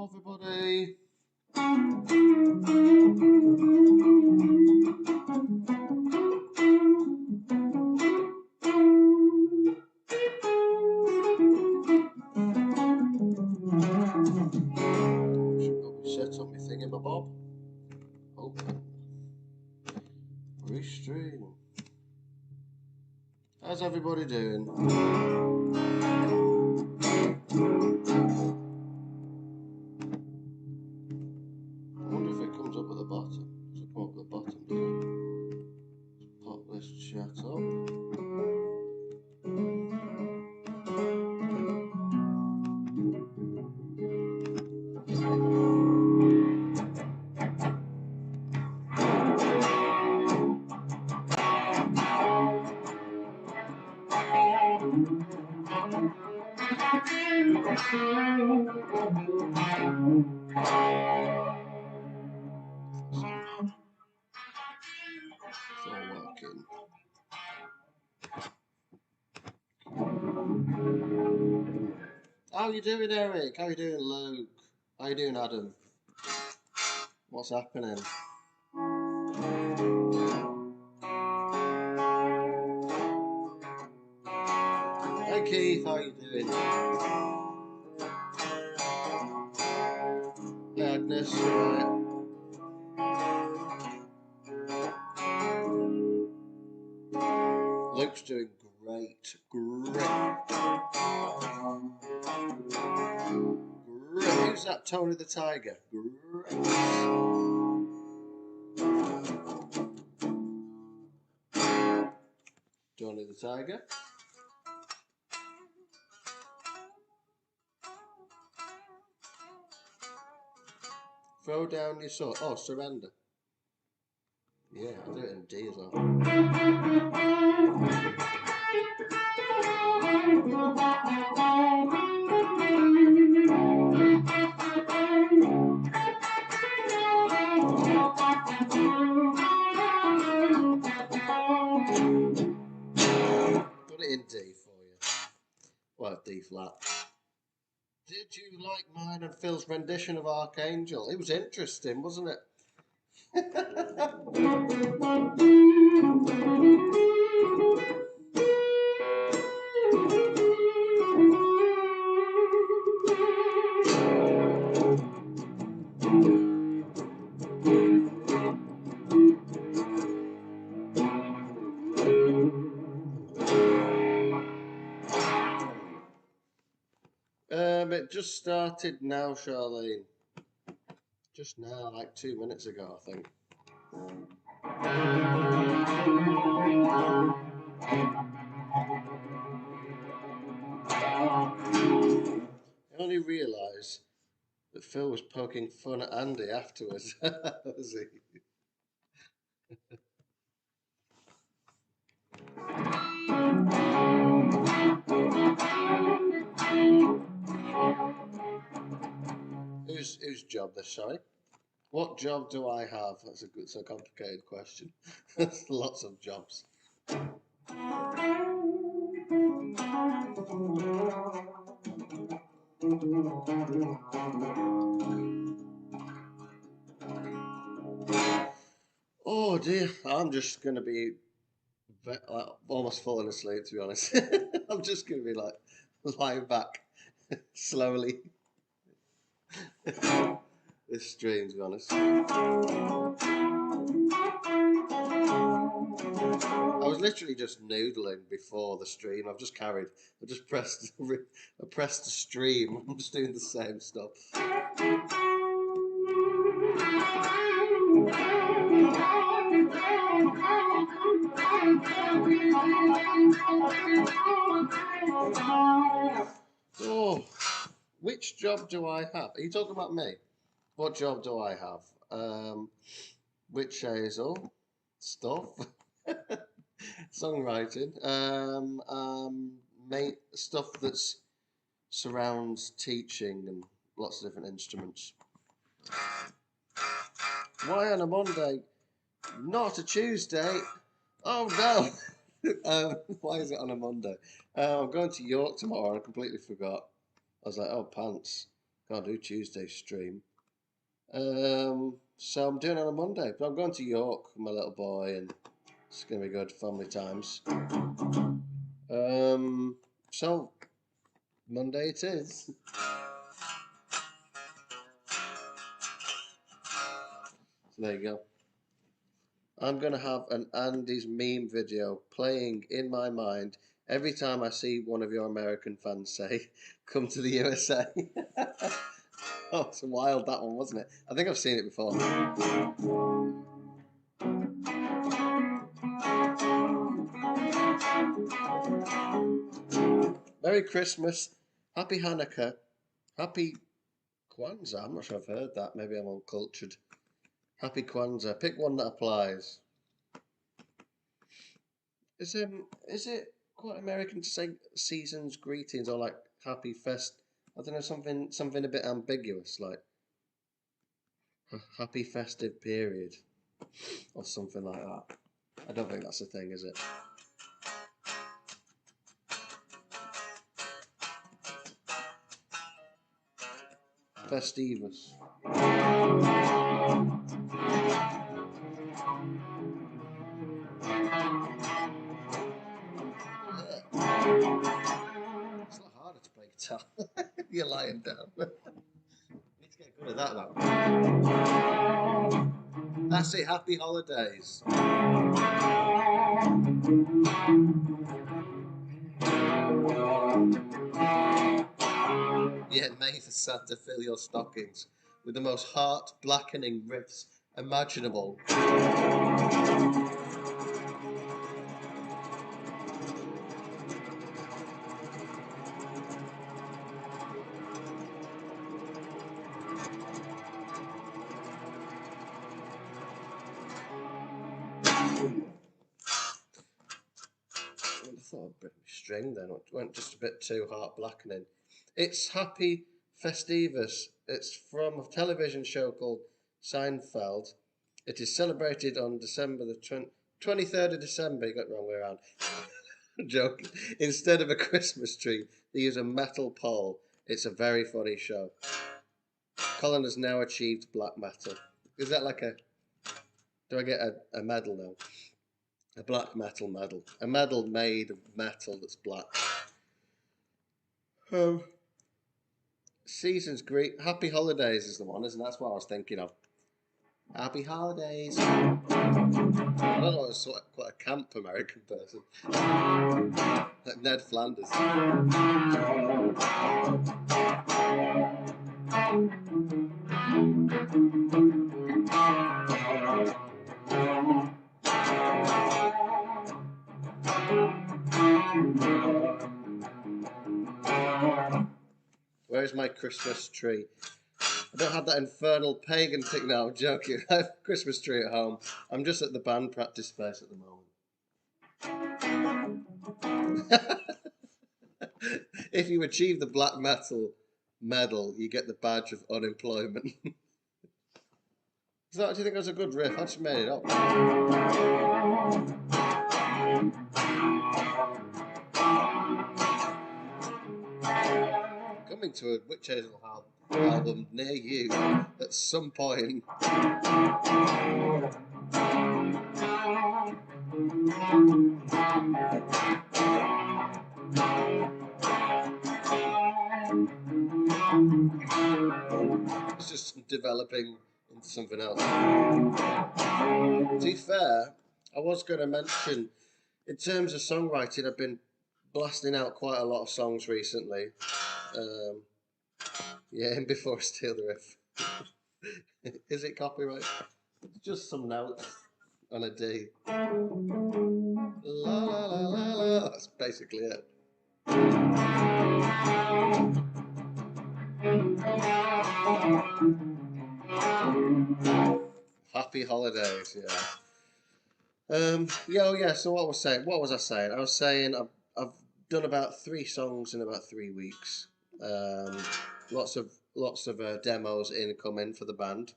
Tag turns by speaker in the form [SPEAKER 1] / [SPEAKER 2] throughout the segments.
[SPEAKER 1] everybody. Should probably set on my thingamabob. Open. Restream. How's everybody doing? I wonder if it comes up at the bottom. Does it come up at the bottom? Let's pop this chat up. It's all working. How you doing, Eric? How you doing, Luke? How you doing, Adam? What's happening? Hey Keith, how you doing? Hey Agnes, right. Luke's doing great. Who's that? Tony the Tiger. Great. Tony the Tiger. Throw down your sword. Oh, surrender. Yeah, I'll do it in D as well. Put it in D for you. Well, D flat. Did you like mine and Phil's rendition of Archangel? It was interesting, wasn't it? It just started now, Charlene. Just now, like 2 minutes ago, I think. I only realised that Phil was poking fun at Andy afterwards. Was he? Whose job this, sorry? What job do I have? That's a complicated question. There's lots of jobs. Oh dear, I'm just going to be almost falling asleep, to be honest. I'm just going to be like lying back slowly. This stream, to be honest. I was literally just noodling before the stream. I just pressed the stream. I'm just doing the same stuff. Oh, which job do I have? Are you talking about me? What job do I have? Witch hazel stuff, songwriting, stuff that surrounds teaching and lots of different instruments. Why on a Monday? Not a Tuesday. Oh no. Why is it on a Monday? I'm going to York tomorrow and I completely forgot. I was like, oh, pants. Can't do Tuesday stream. So I'm doing it on a Monday. But I'm going to York with my little boy, and it's gonna be good family times. So Monday it is. So there you go. I'm gonna have an Andy's meme video playing in my mind every time I see one of your American fans say, "Come to the USA." Oh, it's wild, that one, wasn't it? I think I've seen it before. Merry Christmas, Happy Hanukkah, Happy Kwanzaa. I'm not sure I've heard that. Maybe I'm uncultured. Happy Kwanzaa. Pick one that applies. Is it quite American to say season's greetings or like Happy Fest? I don't know, something a bit ambiguous, like Happy Festive Period or something like that. I don't think that's a thing, is it? Festivus. It's a lot harder to play guitar. You're lying down. Need to get good at that now. That's it. Happy holidays. Yet may the Santa fill your stockings with the most heart-blackening riffs imaginable. I thought a bit of string then, it went just a bit too heart blackening. It's Happy Festivus. It's from a television show called Seinfeld. It is celebrated on December the 23rd of December. You got it the wrong way around. I'm joking. Instead of a Christmas tree, they use a metal pole. It's a very funny show. Colin has now achieved black metal. Is that like a... Do I get a medal now? A black metal medal. A medal made of metal that's black. Season's great. Happy Holidays is the one, isn't it? That's what I was thinking of. Happy Holidays. I don't know, it's quite a camp American person. Like Ned Flanders. Where's my Christmas tree? I don't have that infernal pagan thing now, I'm joking. I have a Christmas tree at home. I'm just at the band practice space at the moment. If you achieve the black metal medal, you get the badge of unemployment. Do you think that was a good riff? I just made it up. Coming to a Witch Hazel album near you at some point. It's just developing into something else. To be fair, I was going to mention, in terms of songwriting, I've been blasting out quite a lot of songs recently. Yeah, and before I steal the riff. Is it copyright? It's just some notes on a D. La la la la la. That's basically it. Happy holidays, yeah. Yeah. So what was I saying? I was saying I've done about 3 songs in about 3 weeks. Lots of demos incoming for the band,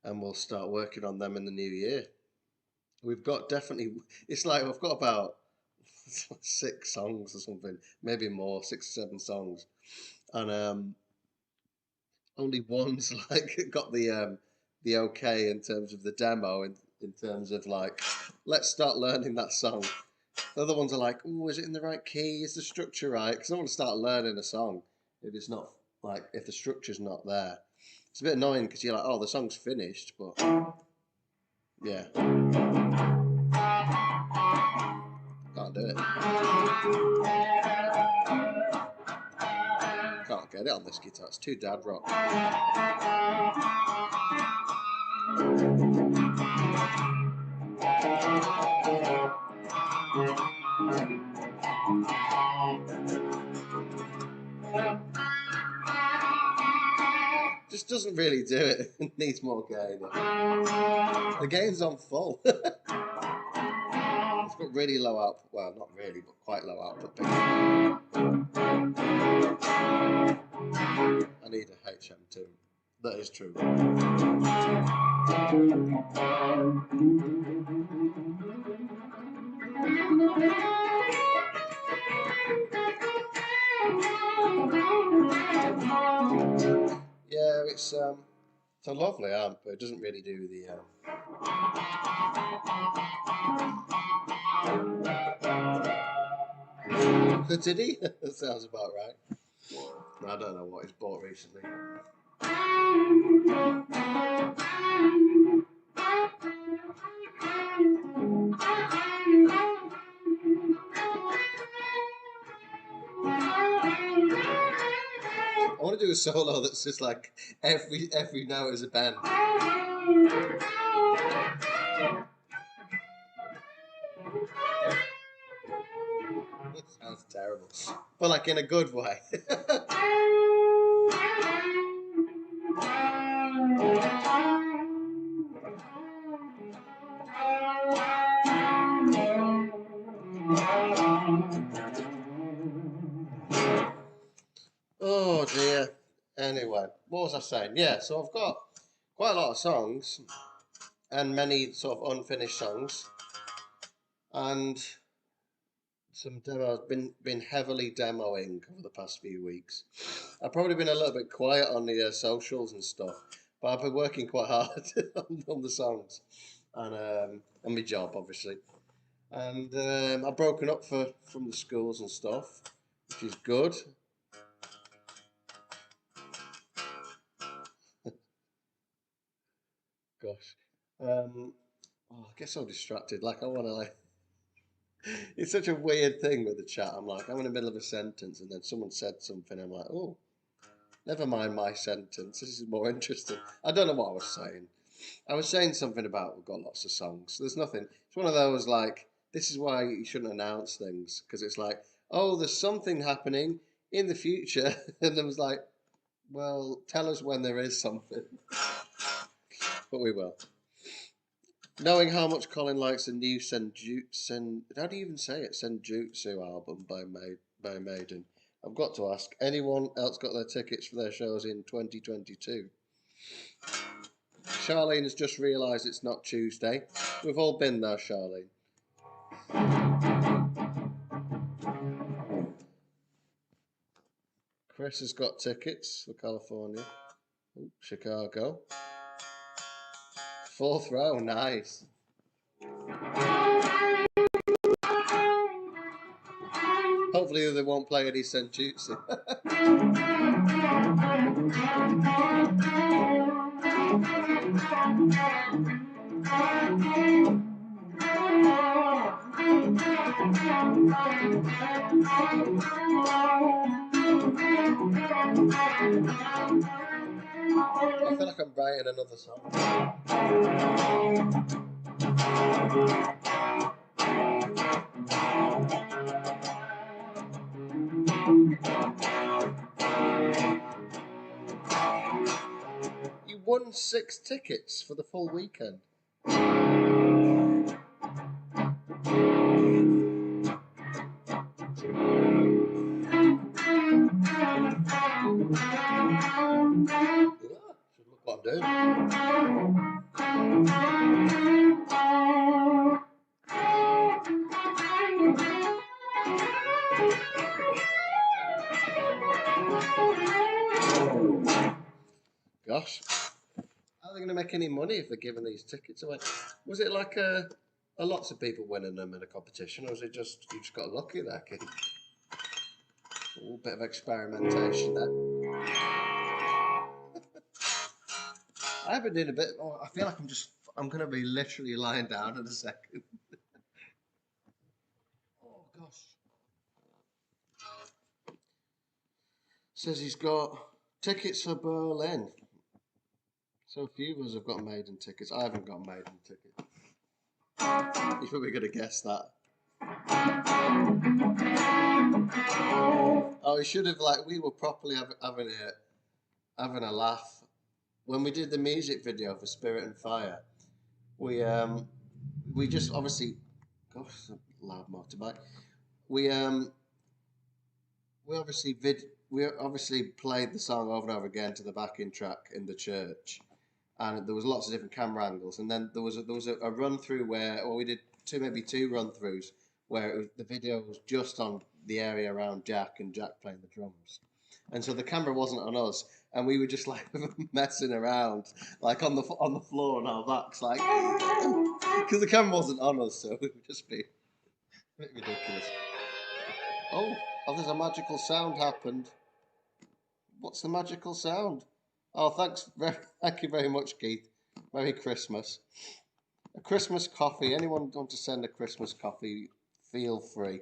[SPEAKER 1] and we'll start working on them in the new year. We've got definitely. It's like we've got about 6 songs or something, maybe more, 6 or 7 songs, and only one's like got the okay in terms of the demo, in terms of like, let's start learning that song. The other ones are like, oh, is it in the right key? Is the structure right? Because I want to start learning a song if it's not like, if the structure's not there. It's a bit annoying because you're like, oh, the song's finished, but yeah, can't do it. Can't get it on this guitar. It's too dad rock. Just doesn't really do it. It needs more gain. The gain's on full. It's got really low output. Well, not really, but quite low output. I need a HM2. That is true. Yeah, it's a lovely amp, but it doesn't really do the. Did he? That sounds about right. I don't know what he's bought recently. I want to do a solo that's just like every note is a bend. That sounds terrible, but like in a good way. Oh dear. Anyway, what was I saying? Yeah, so I've got quite a lot of songs and many sort of unfinished songs, and some demos. Been heavily demoing over the past few weeks. I've probably been a little bit quiet on the socials and stuff, but I've been working quite hard on the songs and my job, obviously. And I've broken up from the schools and stuff, which is good. Gosh, oh, I get so distracted. Like I want to like. It's such a weird thing with the chat. I'm like, I'm in the middle of a sentence, and then someone said something. I'm like, oh, never mind my sentence. This is more interesting. I don't know what I was saying. I was saying something about we've got lots of songs. There's nothing. It's one of those like, this is why you shouldn't announce things, because it's like, oh, there's something happening in the future, and I was like, well, tell us when there is something. But we will. Knowing how much Colin likes the new how do you even say it? Senjutsu album by Maiden. I've got to ask, anyone else got their tickets for their shows in 2022? Charlene has just realised it's not Tuesday. We've all been there, Charlene. Chris has got tickets for California. Ooh, Chicago. 4th row, nice. Hopefully they won't play any Senjutsu. I feel like I'm writing another song. You won 6 tickets for the full weekend. Should look what I'm doing. Gosh, how are they going to make any money if they're giving these tickets away? Was it like a lots of people winning them in a competition, or was it just you just got lucky there, kid? A little bit of experimentation there. I've been doing a bit. Oh, I feel like I'm going to be literally lying down in a second. Oh gosh. Says he's got tickets for Berlin. So a few of us have got maiden tickets. I haven't got maiden tickets. You probably could have guessed that. Oh, we should have we were properly having a laugh when we did the music video for Spirit and Fire. We just obviously, gosh, it's a loud motorbike. We obviously played the song over and over again to the backing track in the church, and there was lots of different camera angles. And then there was a run through where we did maybe two run throughs where the video was just on the area around Jack and Jack playing the drums, and so the camera wasn't on us, and we were just messing around on the floor on our backs because the camera wasn't on us, so it would just be a bit ridiculous. Oh, there's a magical sound happened. What's the magical sound? Oh, thank you very much, Keith. Merry Christmas. A Christmas coffee. Anyone want to send a Christmas coffee? Feel free.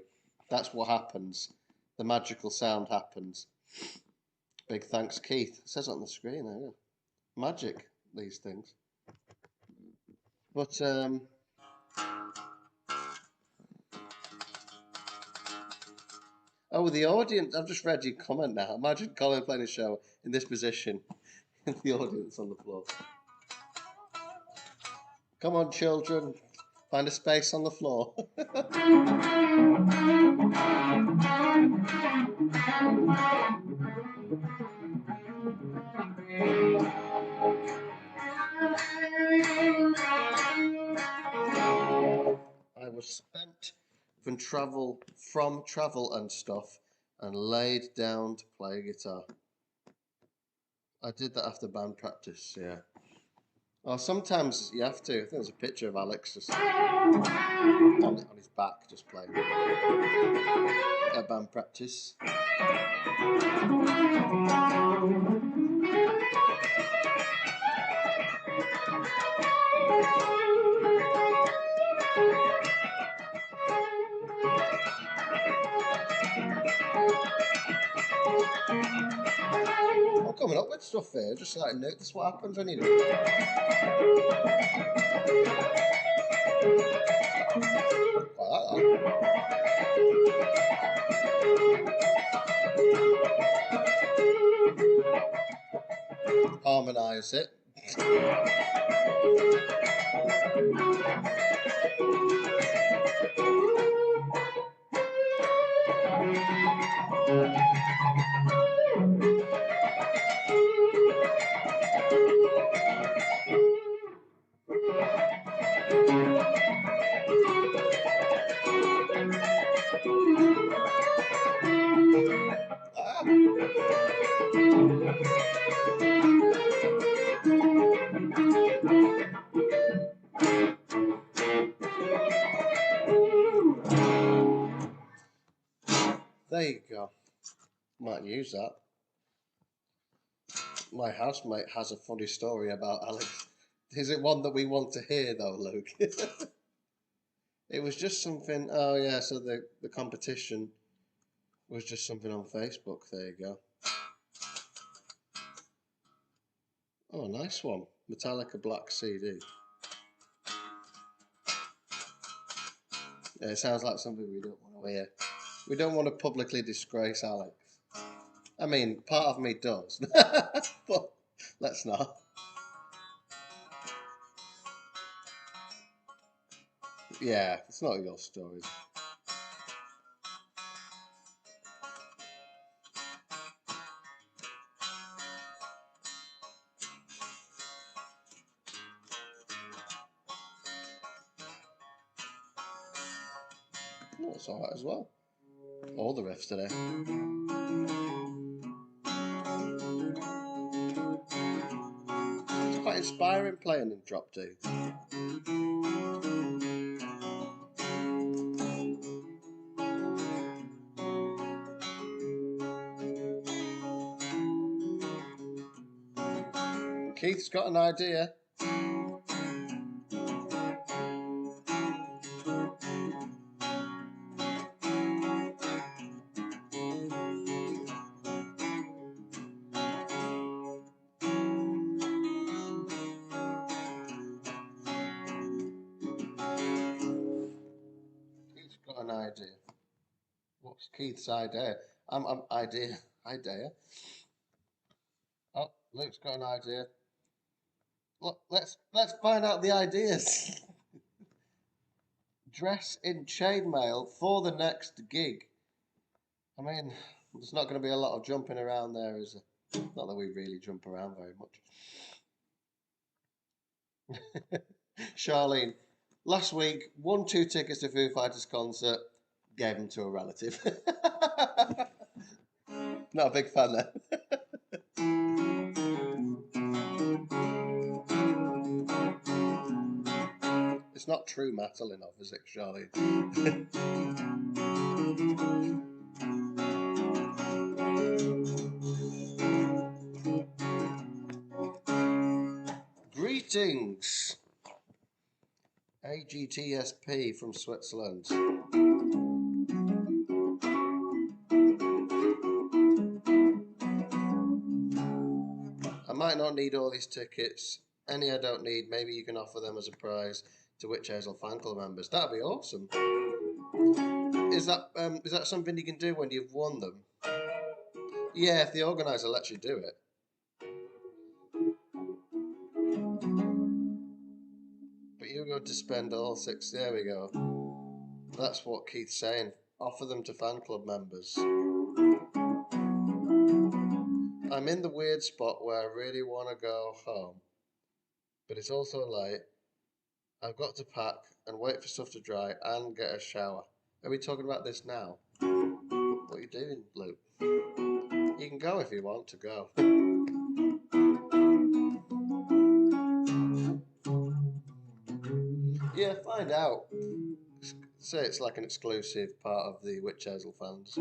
[SPEAKER 1] That's what happens. The magical sound happens. Big thanks, Keith. It says it on the screen there. Magic, these things. But oh, the audience. I've just read your comment now. Imagine Colin playing a show in this position. The audience on the floor. Come on, children. Find a space on the floor. I was spent from travel and stuff and laid down to play guitar. I did that after band practice, yeah. Oh, sometimes you have to. I think there's a picture of Alex just on his back, just playing at band practice. I'm coming up with stuff here, just notice what happens when you do it. Quite like that. Harmonise it. There you go. Might use that. My housemate has a funny story about Alex. Is it one that we want to hear though, Luke? It was just something. Oh yeah, so the competition was just something on Facebook. There you go. Oh, nice one. Metallica Black CD. Yeah, it sounds like something we don't want to hear. We don't want to publicly disgrace Alex. I mean, part of me does, but let's not. Yeah, it's not your story. Oh, it's alright as well. All the riffs today. inspiring playing in drop D. Keith's got an idea. Keith's got an idea. What's Keith's idea? I'm idea. Oh, Luke's got an idea. Look, let's find out the ideas. Dress in chainmail for the next gig. I mean, there's not going to be a lot of jumping around there, is there? Not that we really jump around very much. Charlene, last week, won 2 tickets to Foo Fighters concert, gave them to a relative. Not a big fan there. It's not true metal enough, is it, Charlene? Greetings, AGTSP from Switzerland. I might not need all these tickets. Any I don't need, maybe you can offer them as a prize to Witch Hazel fan club members. That'd be awesome. Is that something you can do when you've won them? Yeah, if the organizer lets you do it. But you're going to spend all 6. There we go. That's what Keith's saying. Offer them to fan club members. I'm in the weird spot where I really want to go home, but it's also late. I've got to pack and wait for stuff to dry and get a shower. Are we talking about this now? What are you doing, Luke? You can go if you want to go. Yeah, find out. Say it's like an exclusive part of the Witch Hazel fans.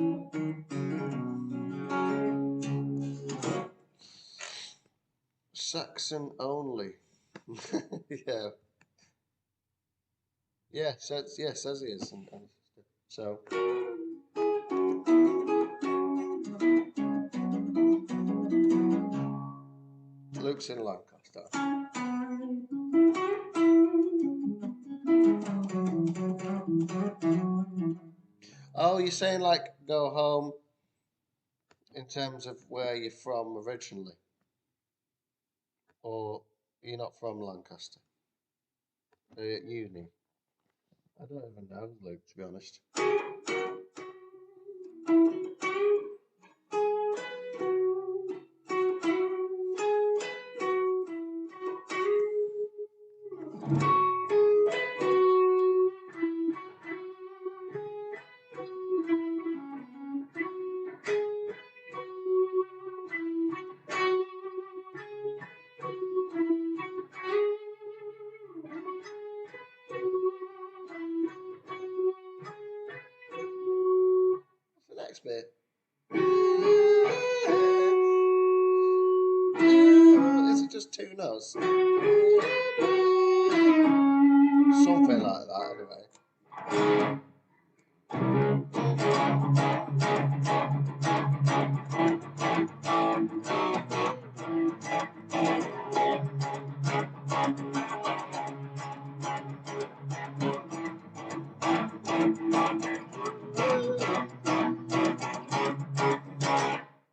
[SPEAKER 1] Saxon only. Yeah. Yeah, says he is. So. Luke's in Lancaster. Oh, you're saying like go home in terms of where you're from originally? Or you're not from Lancaster? Are you at uni? I don't even know, Luke, to be honest. What's the next bit? Is it just 2 notes? Something like that, anyway.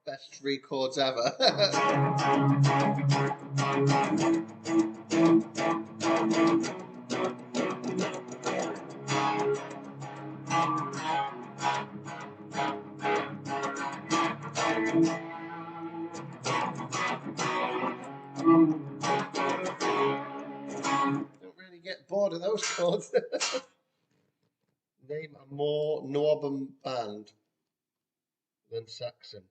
[SPEAKER 1] Best 3 chords ever. Don't really get bored of those chords. Name a more northern band than Saxon.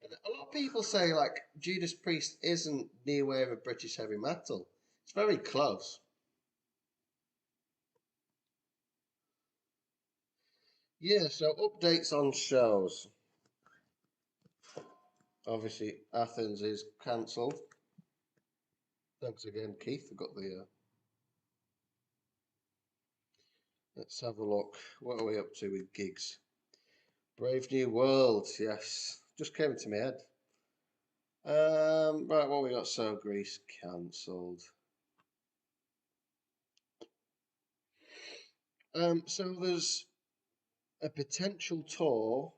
[SPEAKER 1] And a lot of people say like Judas Priest isn't new wave of British heavy metal. It's very close. Yeah, so updates on shows. Obviously, Athens is cancelled. Thanks again, Keith. I got the. Let's have a look. What are we up to with gigs? Brave New World. Yes, just came to my head. Right. What we got? So Greece cancelled. So there's a potential tour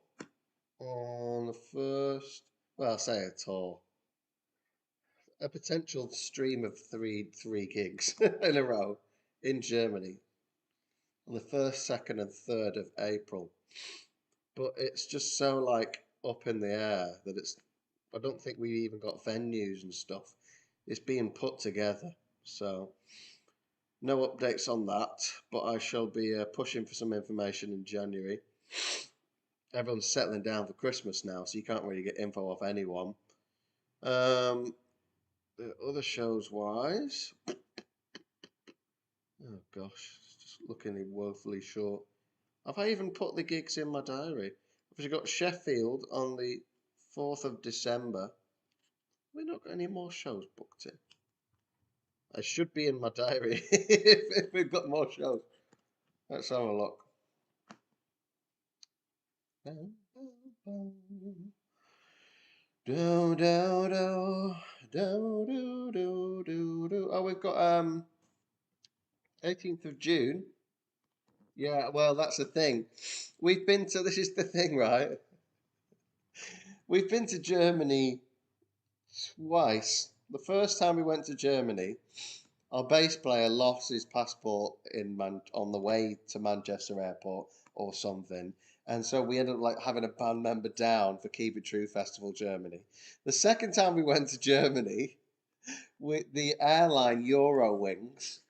[SPEAKER 1] on the first. Well, I say a tour. A potential stream of three gigs in a row in Germany on the 1st, 2nd, and 3rd of April. But it's just so like up in the air that it's. I don't think we even got venues and stuff. It's being put together, so no updates on that. But I shall be pushing for some information in January. Everyone's settling down for Christmas now, so you can't really get info off anyone. The other shows wise, oh gosh, it's just looking woefully short. Have I even put the gigs in my diary? I've got Sheffield on the 4th of December. We've not got any more shows booked in. I should be in my diary if we've got more shows. Let's have a look. Do, do, do, do, do, do, do, do. Oh, we've got 18th of June. Yeah, well, that's the thing. We've been to, this is the thing, right? We've been to Germany twice. The first time we went to Germany, our bass player lost his passport on the way to Manchester Airport or something. And so we ended up like having a band member down for Keep It True Festival Germany. The second time we went to Germany, the airline Eurowings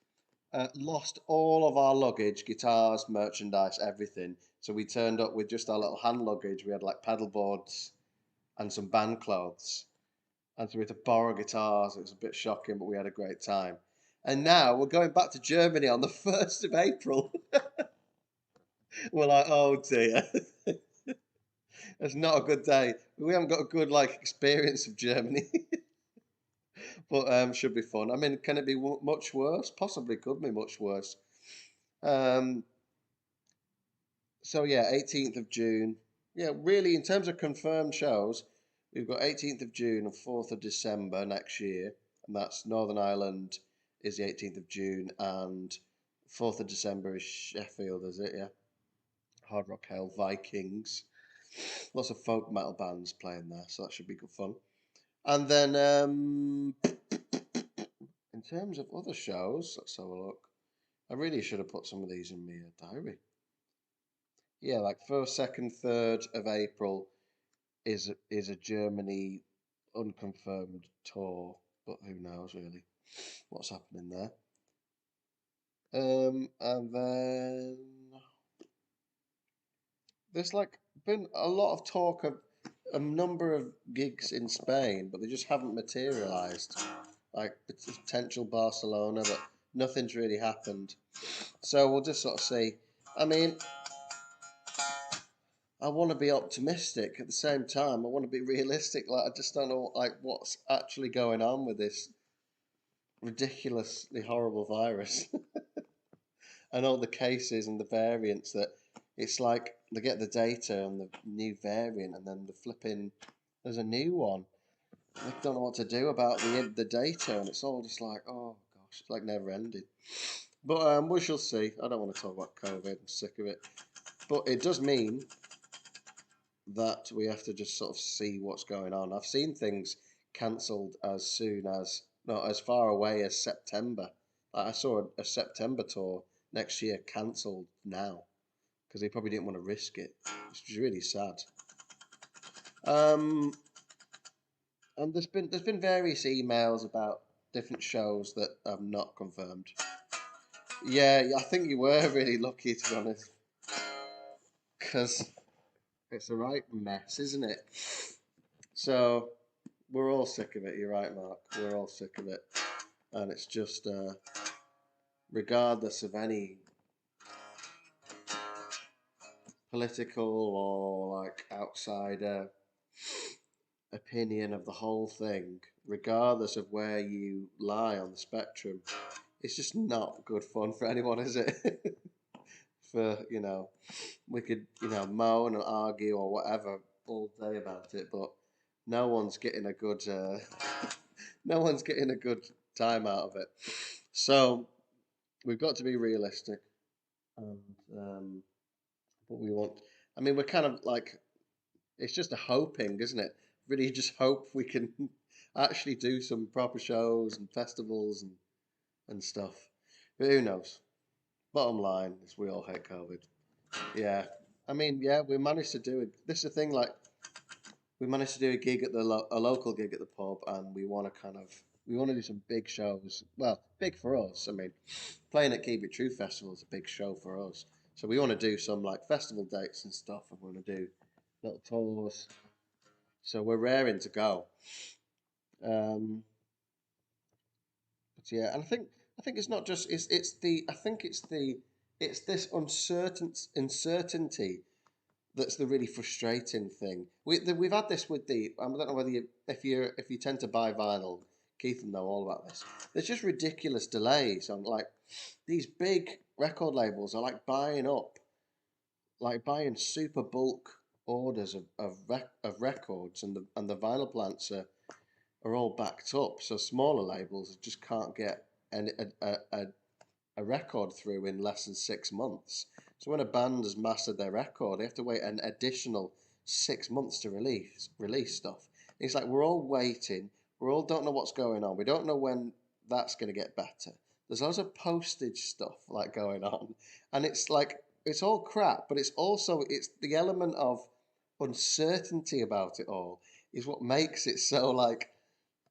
[SPEAKER 1] lost all of our luggage, guitars, merchandise, everything. So we turned up with just our little hand luggage. We had like pedal boards and some band clothes. And so we had to borrow guitars. It was a bit shocking, but we had a great time. And now we're going back to Germany on the 1st of April. We're like, oh dear. It's not a good day. We haven't got a good like experience of Germany. But should be fun. I mean, can it be much worse? Possibly could be much worse. Um, so yeah, 18th of June. Yeah, really, in terms of confirmed shows, we've got 18th of June and 4th of December next year, and that's Northern Ireland is the 18th of June, and 4th of December is Sheffield, is it? Yeah, Hard Rock Hell, Vikings, lots of folk metal bands playing there, so that should be good fun. And then in terms of other shows, let's have a look. I really should have put some of these in my diary. Yeah, like 1st, 2nd, 3rd of April is a Germany unconfirmed tour, but who knows really what's happening there. And then there's like been a lot of talk of a number of gigs in Spain, but they just haven't materialized. Like potential Barcelona, but nothing's really happened. So we'll just sort of see. I mean, I want to be optimistic at the same time. I want to be realistic. Like I just don't know like what's actually going on with this ridiculously horrible virus and all the cases and the variants that it's like they get the data on the new variant and then the flipping there's a new one. I don't know what to do about the data and it's all just like oh gosh, it's like never ending. But we shall see. I don't want to talk about COVID. I'm sick of it. But it does mean that we have to just sort of see what's going on. I've seen things cancelled as soon as, not as far away as September. Like I saw a September tour next year cancelled now because they probably didn't want to risk it, which is really sad. And there's been various emails about different shows that I've not confirmed. Yeah, I think you were really lucky to be honest, because it's a right mess, isn't it? So we're all sick of it. You're right, Mark. We're all sick of it. and it's just regardless of any political or like outsider opinion of the whole thing, regardless of where you lie on the spectrum, it's just not good fun for anyone, is it? For, we could, moan and argue or whatever all day about it, but no one's getting a good, no one's getting a good time out of it. So we've got to be realistic, and but we want. I mean, we're kind of like it's just a hoping, isn't it? Really, just hope we can actually do some proper shows and festivals and stuff. But who knows? Bottom line is we all hate COVID. Yeah. I mean, yeah, we managed to do it. This is the thing, like, we managed to do a gig at a local gig at the pub, and we want to we want to do some big shows. Well, big for us. I mean, playing at Keep It True Festival is a big show for us. So we want to do some like festival dates and stuff, and we want to do little tours. So we're raring to go. Um, but yeah, and I think it's not just it's the I think it's this uncertainty that's the really frustrating thing. We've had this with I don't know whether if you tend to buy vinyl, Keith will know all about this. There's just ridiculous delays on like these big record labels are like buying super bulk orders of records, and the vinyl plants are all backed up. So smaller labels just can't get a record through in less than 6 months. So when a band has mastered their record, they have to wait an additional 6 months to release stuff. And it's like we're all waiting. We all don't know what's going on. We don't know when that's going to get better. There's lots of postage stuff like going on, and it's like it's all crap. But it's the element of uncertainty about it all is what makes it so like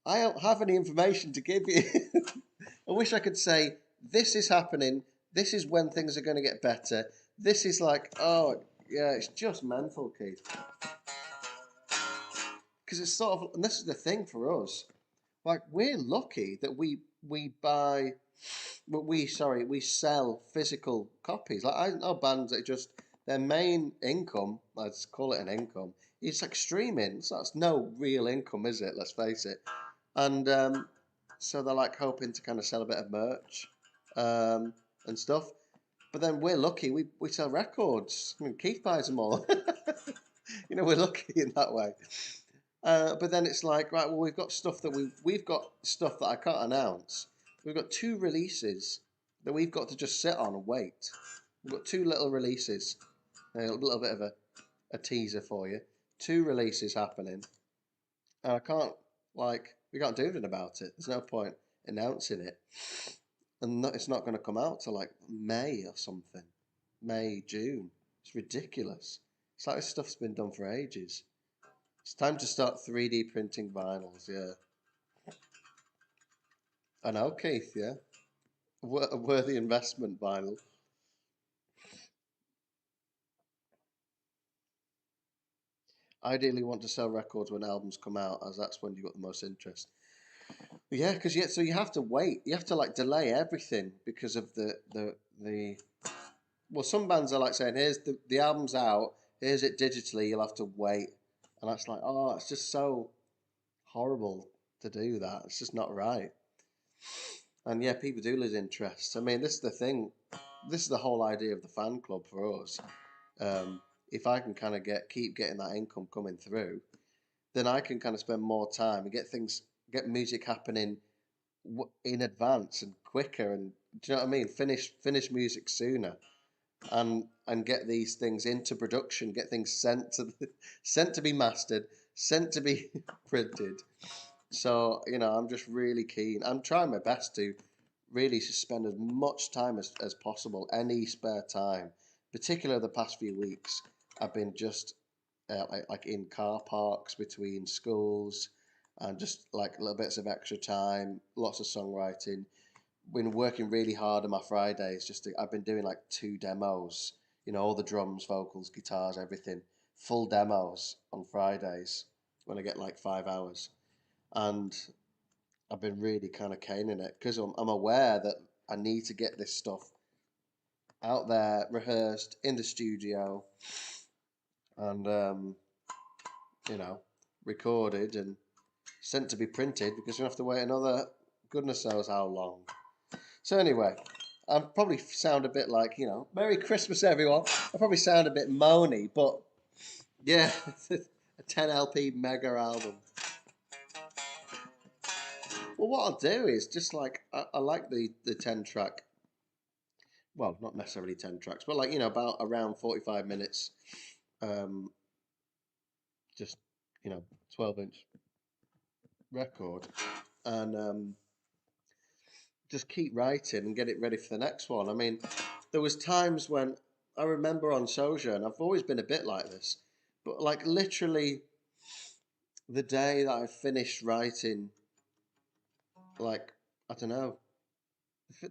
[SPEAKER 1] I don't have any information to give you. I wish I could say this is happening. This is when things are going to get better. This is like, oh yeah, it's just mental, Keith. Because it's sort of, and this is the thing for us. Like we're lucky that we buy, we sell physical copies. Like I know bands that just their main income, let's call it an income, is like streaming. So that's no real income, is it? Let's face it. And so they're like hoping to kind of sell a bit of merch and stuff. But then we're lucky. We sell records. I mean, Keith buys them all. We're lucky in that way. But then it's like, right, well, we've got stuff that I can't announce. We've got two releases that we've got to just sit on and wait. We've got two little releases. A little bit of a teaser for you. Two releases happening. And I can't, we can't do anything about it. There's no point announcing it. And it's not going to come out till like May or something. May, June. It's ridiculous. It's like this stuff's been done for ages. It's time to start 3D printing vinyls, yeah. I know, Keith, yeah. A worthy investment, vinyl. Ideally, want to sell records when albums come out, as that's when you've got the most interest. Yeah, because so you have to wait. You have to like delay everything because of the. Well, some bands are like saying, "Here's the album's out. Here's it digitally. You'll have to wait," and that's like, oh, it's just so horrible to do that. It's just not right. And yeah, people do lose interest. I mean, this is the thing. This is the whole idea of the fan club for us. If I can kind of keep getting that income coming through, then I can kind of spend more time and get music happening in advance and quicker. And do you know what I mean? Finish music sooner, and get these things into production. Get things sent to be mastered, sent to be printed. So, I'm just really keen. I'm trying my best to really spend as much time as possible, any spare time, particularly the past few weeks. I've been just like in car parks between schools and just like little bits of extra time, lots of songwriting. Been working really hard on my Fridays. I've been doing like 2 demos, all the drums, vocals, guitars, everything, full demos on Fridays when I get like 5 hours. And I've been really kind of caning it because I'm aware that I need to get this stuff out there, rehearsed in the studio, and you know, recorded and sent to be printed because we have to wait another goodness knows how long. So anyway, I probably sound a bit like, you know, Merry Christmas everyone. I probably sound a bit moany, but yeah, a 10 LP mega album. Well, what I'll do is just like I like the 10 track. Well, not necessarily 10 tracks, but like, you know, about around 45 minutes. Um, just, you know, 12-inch record, and just keep writing and get it ready for the next one. I mean, there was times when I remember on Sojourn, I've always been a bit like this, but like literally the day that I finished writing, like, I don't know,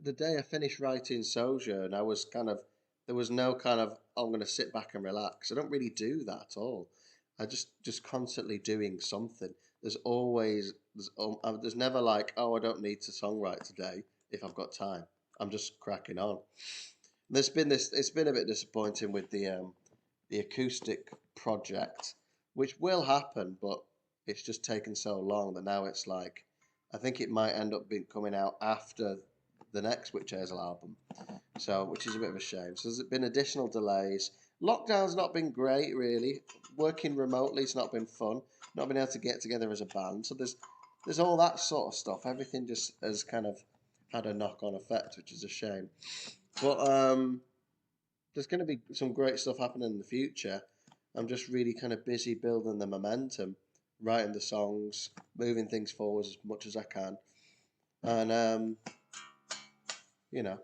[SPEAKER 1] the day I finished writing Sojourn, I was kind of, there was no kind of, oh, I'm going to sit back and relax. I don't really do that at all. I just constantly doing something. There's always, there's never like, oh, I don't need to songwrite today if I've got time. I'm just cracking on. There's been this, it's been a bit disappointing with the acoustic project, which will happen, but it's just taken so long that now it's like, I think it might end up being coming out after the next Witch Hazel album, so which is a bit of a shame. So there's been additional delays. Lockdown's not been great, really. Working remotely's not been fun. Not been able to get together as a band. So there's all that sort of stuff. Everything just has kind of had a knock-on effect, which is a shame. But there's going to be some great stuff happening in the future. I'm just really kind of busy building the momentum, writing the songs, moving things forward as much as I can, and you know,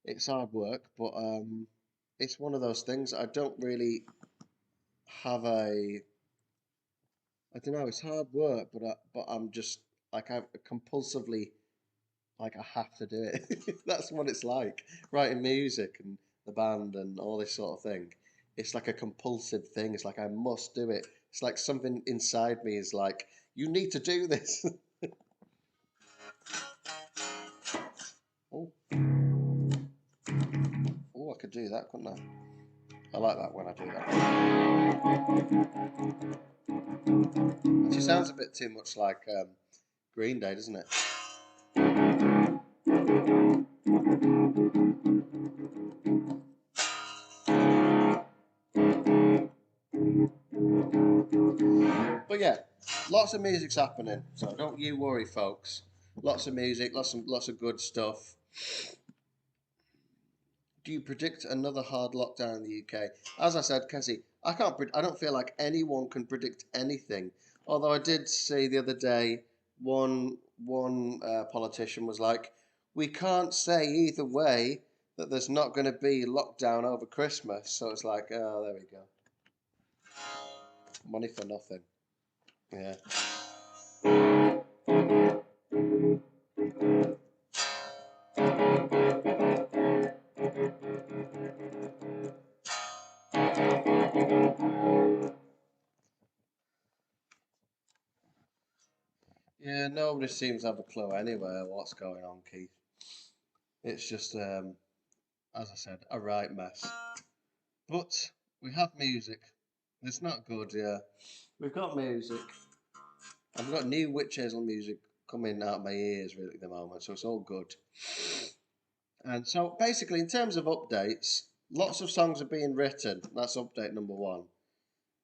[SPEAKER 1] it's hard work, but it's one of those things. I don't really have a, I don't know. It's hard work, but I'm just like I compulsively like I have to do it. That's what it's like writing music and the band and all this sort of thing. It's like a compulsive thing. It's like I must do it. It's like something inside me is like, you need to do this. Oh, oh, I could do that, couldn't I? I like that when I do that. Actually, sounds a bit too much like Green Day, doesn't it? But yeah, lots of music's happening, so don't you worry, folks. Lots of music, lots of good stuff. Do you predict another hard lockdown in the UK? As I said, Cassie, I can't. I don't feel like anyone can predict anything. Although I did see the other day, one politician was like, "We can't say either way that there's not going to be lockdown over Christmas." So it's like, oh, there we go. Money for nothing. Yeah. Yeah, nobody seems to have a clue anyway what's going on, Keith. It's just, as I said, a right mess. But we have music. It's not good, yeah. We've got music. I've got new Witch Hazel music coming out of my ears really at the moment, so it's all good. And so basically, in terms of updates, lots of songs are being written. That's update number one.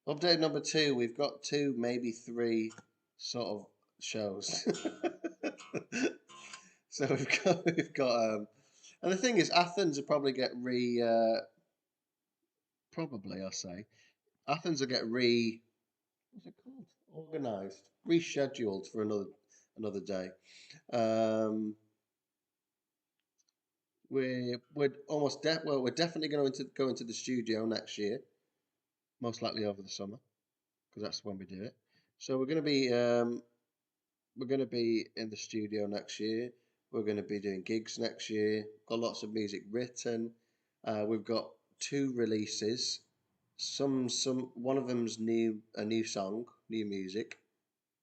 [SPEAKER 1] Update number two, we've got two, maybe three sort of shows. So and the thing is, Athens will probably get probably I'll say, Athens will get what's it called? Organised, rescheduled for another day. Um, we're we're definitely going to go into the studio next year, most likely over the summer, because that's when we do it. So we're going to be in the studio next year. We're going to be doing gigs next year. Got lots of music written. We've got two releases. One of them's a new song, new music.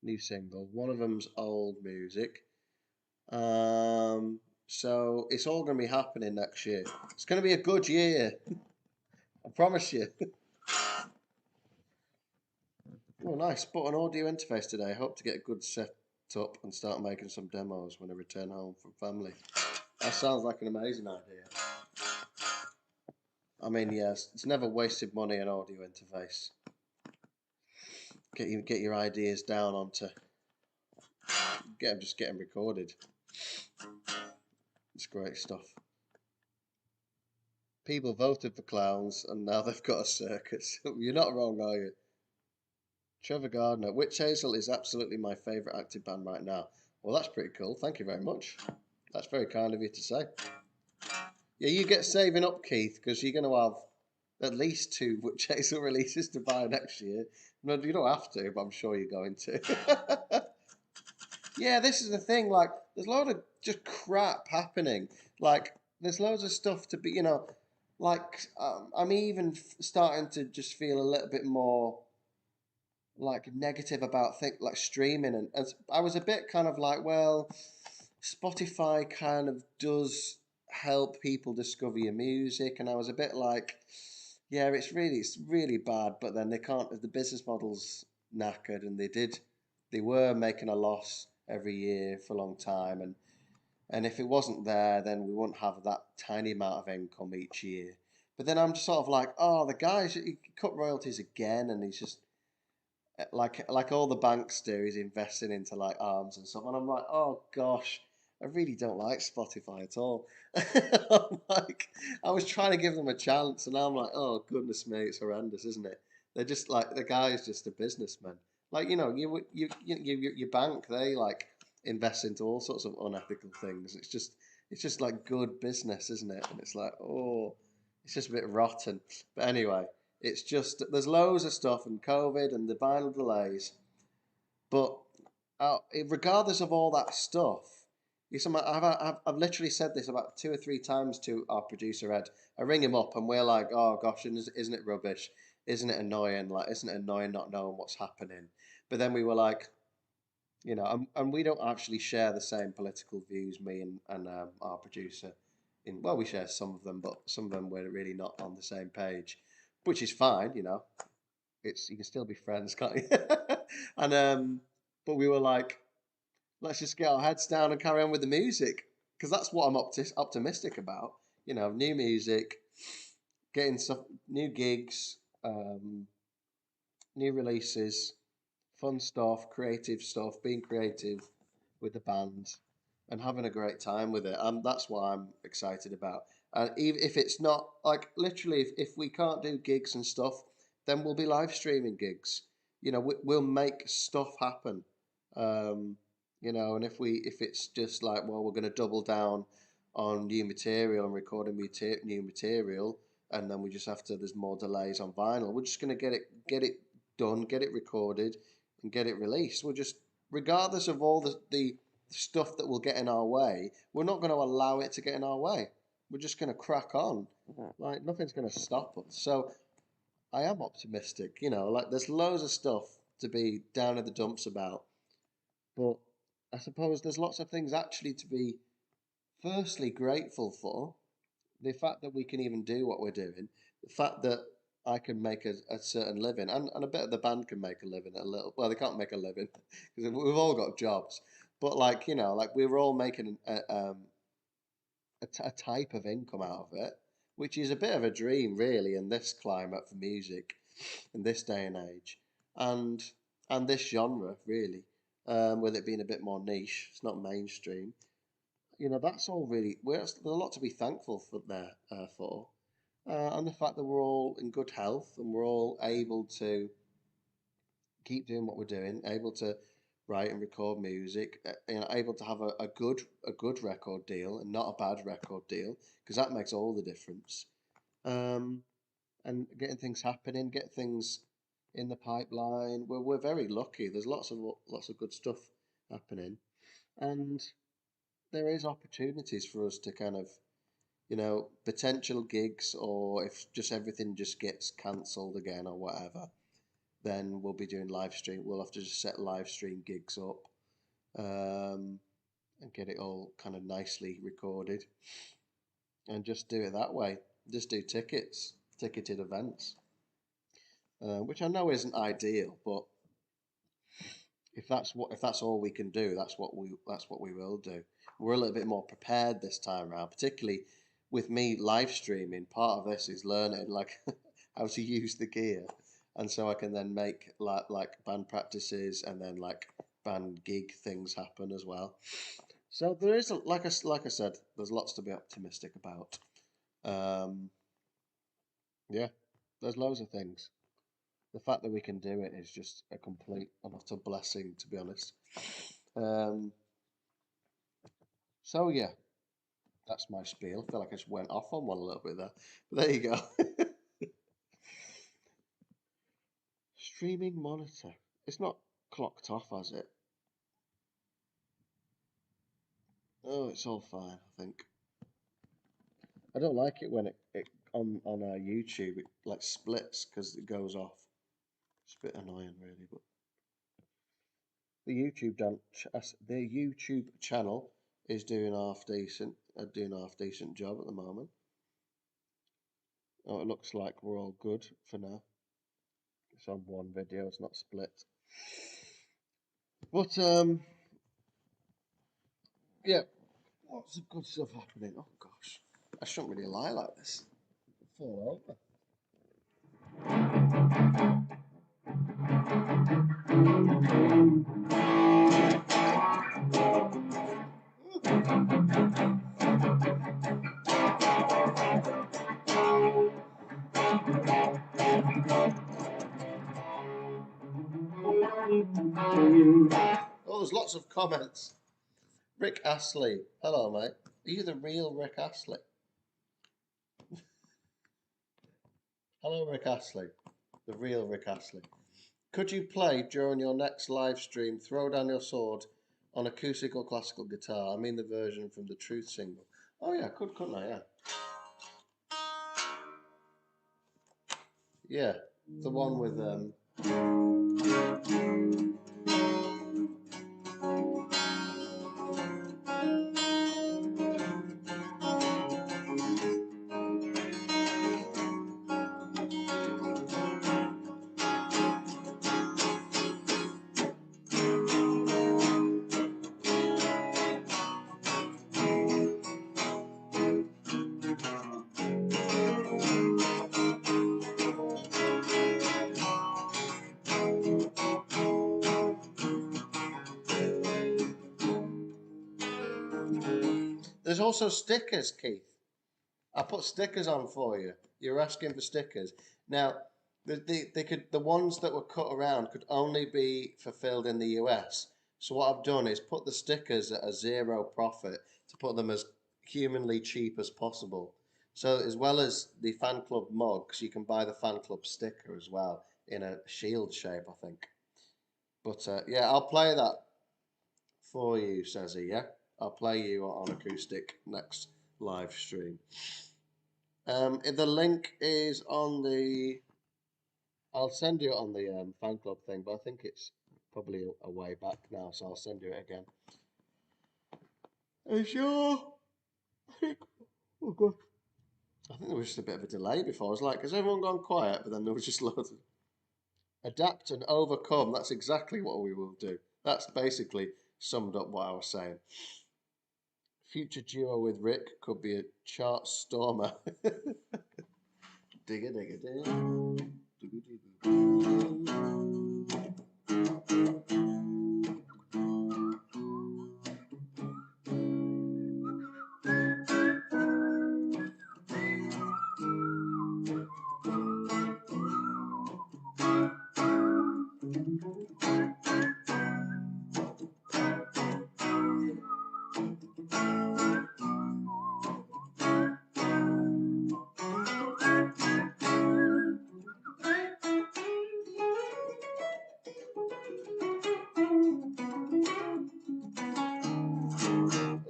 [SPEAKER 1] new single. One of them's old music. So it's all going to be happening next year. It's going to be a good year, I promise you. Oh, nice. Bought an audio interface today. Hope to get a good set up and start making some demos when I return home from family. That sounds like an amazing idea. I mean, yes, it's never wasted money on audio interface. Get your ideas down onto get them recorded. It's great stuff. People voted for clowns and now they've got a circus. You're not wrong, are you? Trevor Gardner. Witch Hazel is absolutely my favourite active band right now. Well, that's pretty cool. Thank you very much. That's very kind of you to say. Yeah, you get saving up, Keith, because you're going to have at least 2 Witch Hazel releases to buy next year. No, you don't have to, but I'm sure you're going to. Yeah, this is the thing. Like, there's a lot of just crap happening. Like, there's loads of stuff to be, like, I'm even starting to just feel a little bit more like negative about things like streaming, and as I was a bit kind of like, well, Spotify kind of does help people discover your music, and I was a bit like, yeah, it's really bad, but then they can't, the business model's knackered, and they were making a loss every year for a long time, and if it wasn't there, then we wouldn't have that tiny amount of income each year. But then I'm just sort of like, oh, the guys, he cut royalties again, and he's just like all the banks do, he's investing into like arms and stuff, and I'm like, oh gosh, I really don't like Spotify at all. I'm like, I was trying to give them a chance, and now I'm like, oh goodness me, it's horrendous, isn't it? They're just like the guy's just a businessman. Like your bank, they like invest into all sorts of unethical things. It's just like good business, isn't it? And it's like, oh, it's just a bit rotten. But anyway, it's just there's loads of stuff and COVID and the vinyl delays, but regardless of all that stuff, I've literally said this about 2 or 3 times to our producer Ed. I ring him up and we're like, oh gosh, isn't it rubbish? Isn't it annoying? Like, isn't it annoying not knowing what's happening? But then we were like, and we don't actually share the same political views, me and our producer. Well, we share some of them, but some of them we're really not on the same page, which is fine. It's you can still be friends, can't you? and but we were like, let's just get our heads down and carry on with the music because that's what I'm optimistic about. New music, getting stuff, new gigs, new releases, fun stuff, creative stuff, being creative with the band, and having a great time with it. That's what I'm excited about. And even if it's not like literally, if we can't do gigs and stuff, then we'll be live streaming gigs. We'll make stuff happen. Um, and if it's just like, well, we're going to double down on new material and recording new material, and then we just have to. There's more delays on vinyl. We're just going to get it done, get it recorded, and get it released. We're just, regardless of all the stuff that will get in our way, we're not going to allow it to get in our way. We're just going to crack on. Like nothing's going to stop us. So I am optimistic. Like there's loads of stuff to be down in the dumps about, but I suppose there's lots of things actually to be firstly grateful for. The fact that we can even do what we're doing, the fact that I can make a certain living, and I bet the band can make a living a little. Well, they can't make a living because we've all got jobs, but like we're all making a type of income out of it, which is a bit of a dream, really, in this climate for music, in this day and age, and this genre, really, with it being a bit more niche, it's not mainstream. That's all really. There's a lot to be thankful for there for, and the fact that we're all in good health and we're all able to keep doing what we're doing, able to write and record music, able to have a good record deal and not a bad record deal, because that makes all the difference. Um, and getting things happening, get things in the pipeline. We're very lucky. There's lots of good stuff happening, and there is opportunities for us to kind of potential gigs, or if just everything just gets cancelled again or whatever, then we'll be doing live stream. We'll have to just set live stream gigs up, and get it all kind of nicely recorded, and just do it that way. Just do ticketed events, which I know isn't ideal, but if that's all we can do, that's what we will do. We're a little bit more prepared this time around, particularly with me live streaming. Part of this is learning like how to use the gear, and so I can then make like band practices and then like band gig things happen as well. So there is like I said, there's lots to be optimistic about. Yeah, there's loads of things. The fact that we can do it is just a complete and utter blessing, to be honest. Um, so yeah, that's my spiel. I feel like I just went off on one a little bit there, but there you go. Streaming monitor. It's not clocked off, has it? Oh, it's all fine, I think. I don't like it when it on our YouTube it like splits because it goes off. It's a bit annoying, really, but the YouTube channel is doing half decent, doing a half decent job at the moment. Oh, it looks like we're all good for now. It's on one video, it's not split. But yeah, lots of good stuff happening. Oh gosh, I shouldn't really lie like this. Fall over. Oh, there's lots of comments. Rick Astley. Hello, mate. Are you the real Rick Astley? Hello, Rick Astley. The real Rick Astley. Could you play during your next live stream Throw Down Your Sword on acoustic or classical guitar? I mean the version from the Truth single. Oh yeah, couldn't I? Yeah. Yeah, the one with There's also stickers, Keith. I put stickers on for you. You're asking for stickers. Now, the ones that were cut around could only be fulfilled in the US. So what I've done is put the stickers at a zero profit to put them as humanly cheap as possible. So as well as the fan club mugs, you can buy the fan club sticker as well in a shield shape, I think. But yeah, I'll play that for you, says he. Yeah, I'll play you on acoustic next live stream. The link is on the. I'll send you it on the fan club thing, but I think it's probably a way back now, so I'll send you it again. Are you sure? Oh god. I think there was just a bit of a delay before. I was like, has everyone gone quiet? But then there was just loads of adapt and overcome. That's exactly what we will do. That's basically summed up what I was saying. Future duo with Rick could be a chart stormer. Digga digga dig.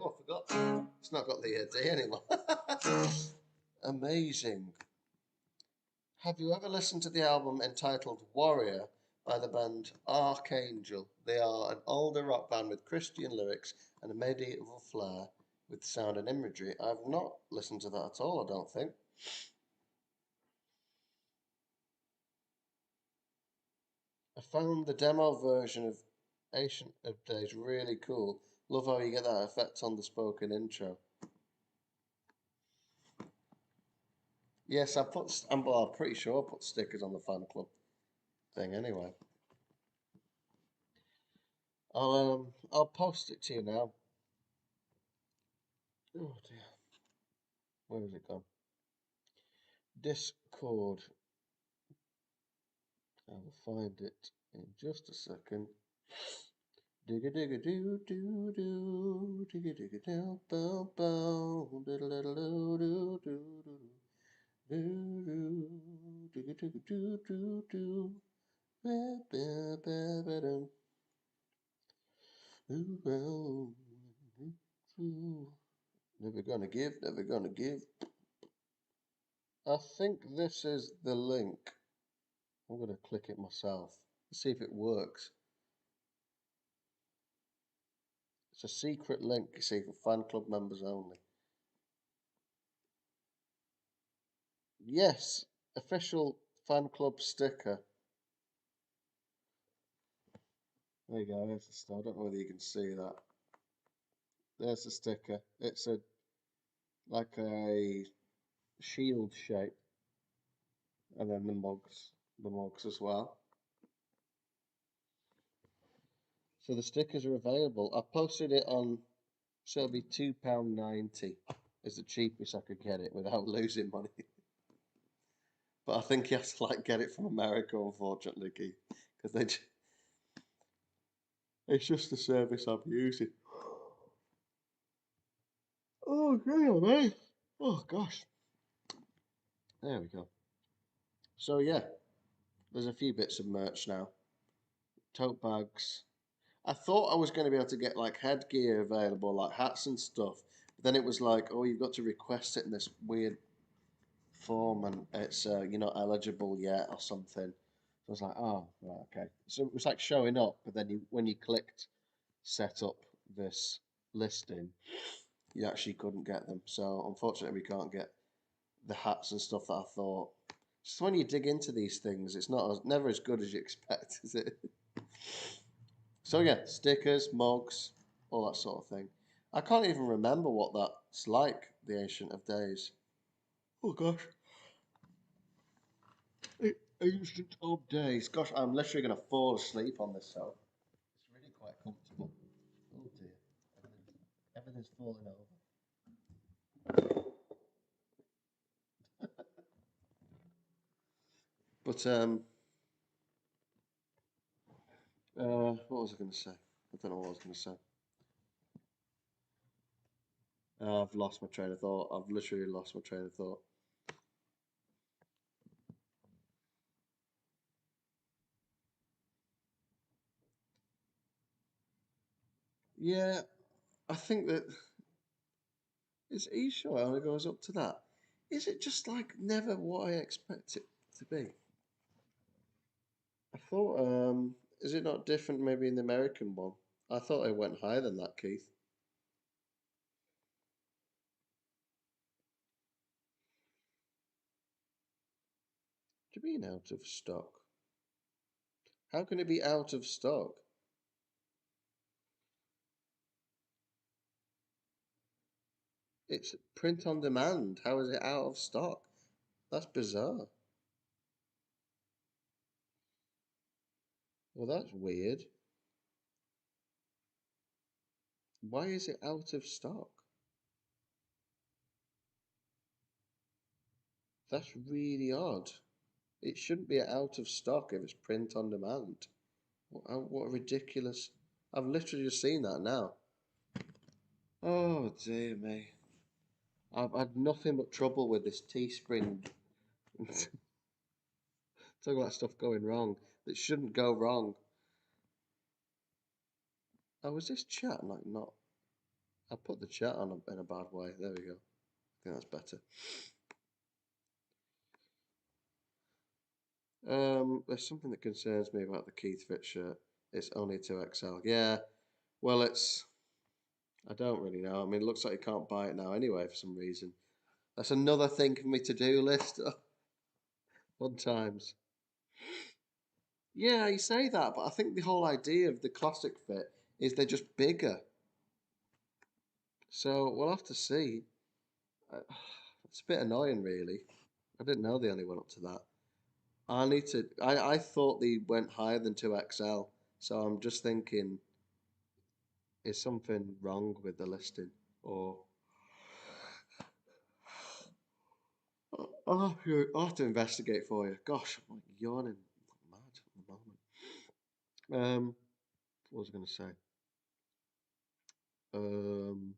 [SPEAKER 1] Oh, I forgot. It's not got the D anymore. Amazing. Have you ever listened to the album entitled Warrior by the band Archangel. They are an older rock band with Christian lyrics and a medieval flair with sound and imagery. I've not listened to that at all, I don't think. I found the demo version of Ancient of Days really cool. Love how you get that effect on the spoken intro. Yes, well, I'm pretty sure I put stickers on the fan club thing anyway. I'll post it to you now. Oh dear, where has it gone? Discord. I will find it in just a second. Digga digga doo doo doo, digga digga doo bow bow, diddle diddle doo doo doo doo doo, digga digga doo doo doo, ba ba ba ba dum, never gonna give, never gonna give. I think this is the link. I'm gonna click it myself. See if it works. It's a secret link, you see, for fan club members only. Yes, official fan club sticker. There you go, there's the sticker. I don't know whether you can see that. There's the sticker. It's like a shield shape. And then the mugs as well. So the stickers are available. I posted it on, so it'll be £2.90 is the cheapest I could get it without losing money. But I think you have to like get it from America, unfortunately, Keith, because it's just the service I'm using. Oh, God, mate. Oh, gosh. There we go. So, yeah, there's a few bits of merch now. Tote bags. I thought I was going to be able to get like headgear available, like hats and stuff. But then it was like, oh, you've got to request it in this weird form and it's you're not eligible yet or something. So I was like, oh, right, okay. So it was like showing up, but then when you clicked set up this listing, you actually couldn't get them. So unfortunately, we can't get the hats and stuff that I thought. Just when you dig into these things, it's never as good as you expect, is it? So yeah, stickers, mugs, all that sort of thing. I can't even remember what that's like, the Ancient of Days. Oh gosh. Ancient of Days. Gosh, I'm literally going to fall asleep on this sofa. It's really quite comfortable. Oh dear. Everything's falling over. But what was I going to say? I don't know what I was going to say. I've lost my train of thought. I've literally lost my train of thought. Yeah, I think that are you sure it only goes up to that? Is it just like never what I expect it to be? I thought, is it not different maybe in the American one? I thought it went higher than that, Keith. What do you mean out of stock? How can it be out of stock? It's print on demand. How is it out of stock? That's bizarre. Well, that's weird. Why is it out of stock? That's really odd. It shouldn't be out of stock if it's print on demand. What a ridiculous. I've literally just seen that now. Oh dear me. I've had nothing but trouble with this Teespring. Talk about stuff going wrong that shouldn't go wrong. Oh, was this chat like not? I put the chat on in a bad way. There we go. I think that's better. There's something that concerns me about the Keith Fit shirt. It's only 2XL. Yeah, well, I don't really know. I mean, it looks like you can't buy it now anyway for some reason. That's another thing for me to-do list. Fun times. Yeah, you say that, but I think the whole idea of the classic fit is they're just bigger. So we'll have to see. Uh, It's a bit annoying, really. I didn't know they only went up to that. I need to. I thought they went higher than 2XL, so I'm just thinking, is something wrong with the listing? Or I'll have to investigate for you. Gosh, I'm like yawning like mad at the moment. What was I going to say? Um,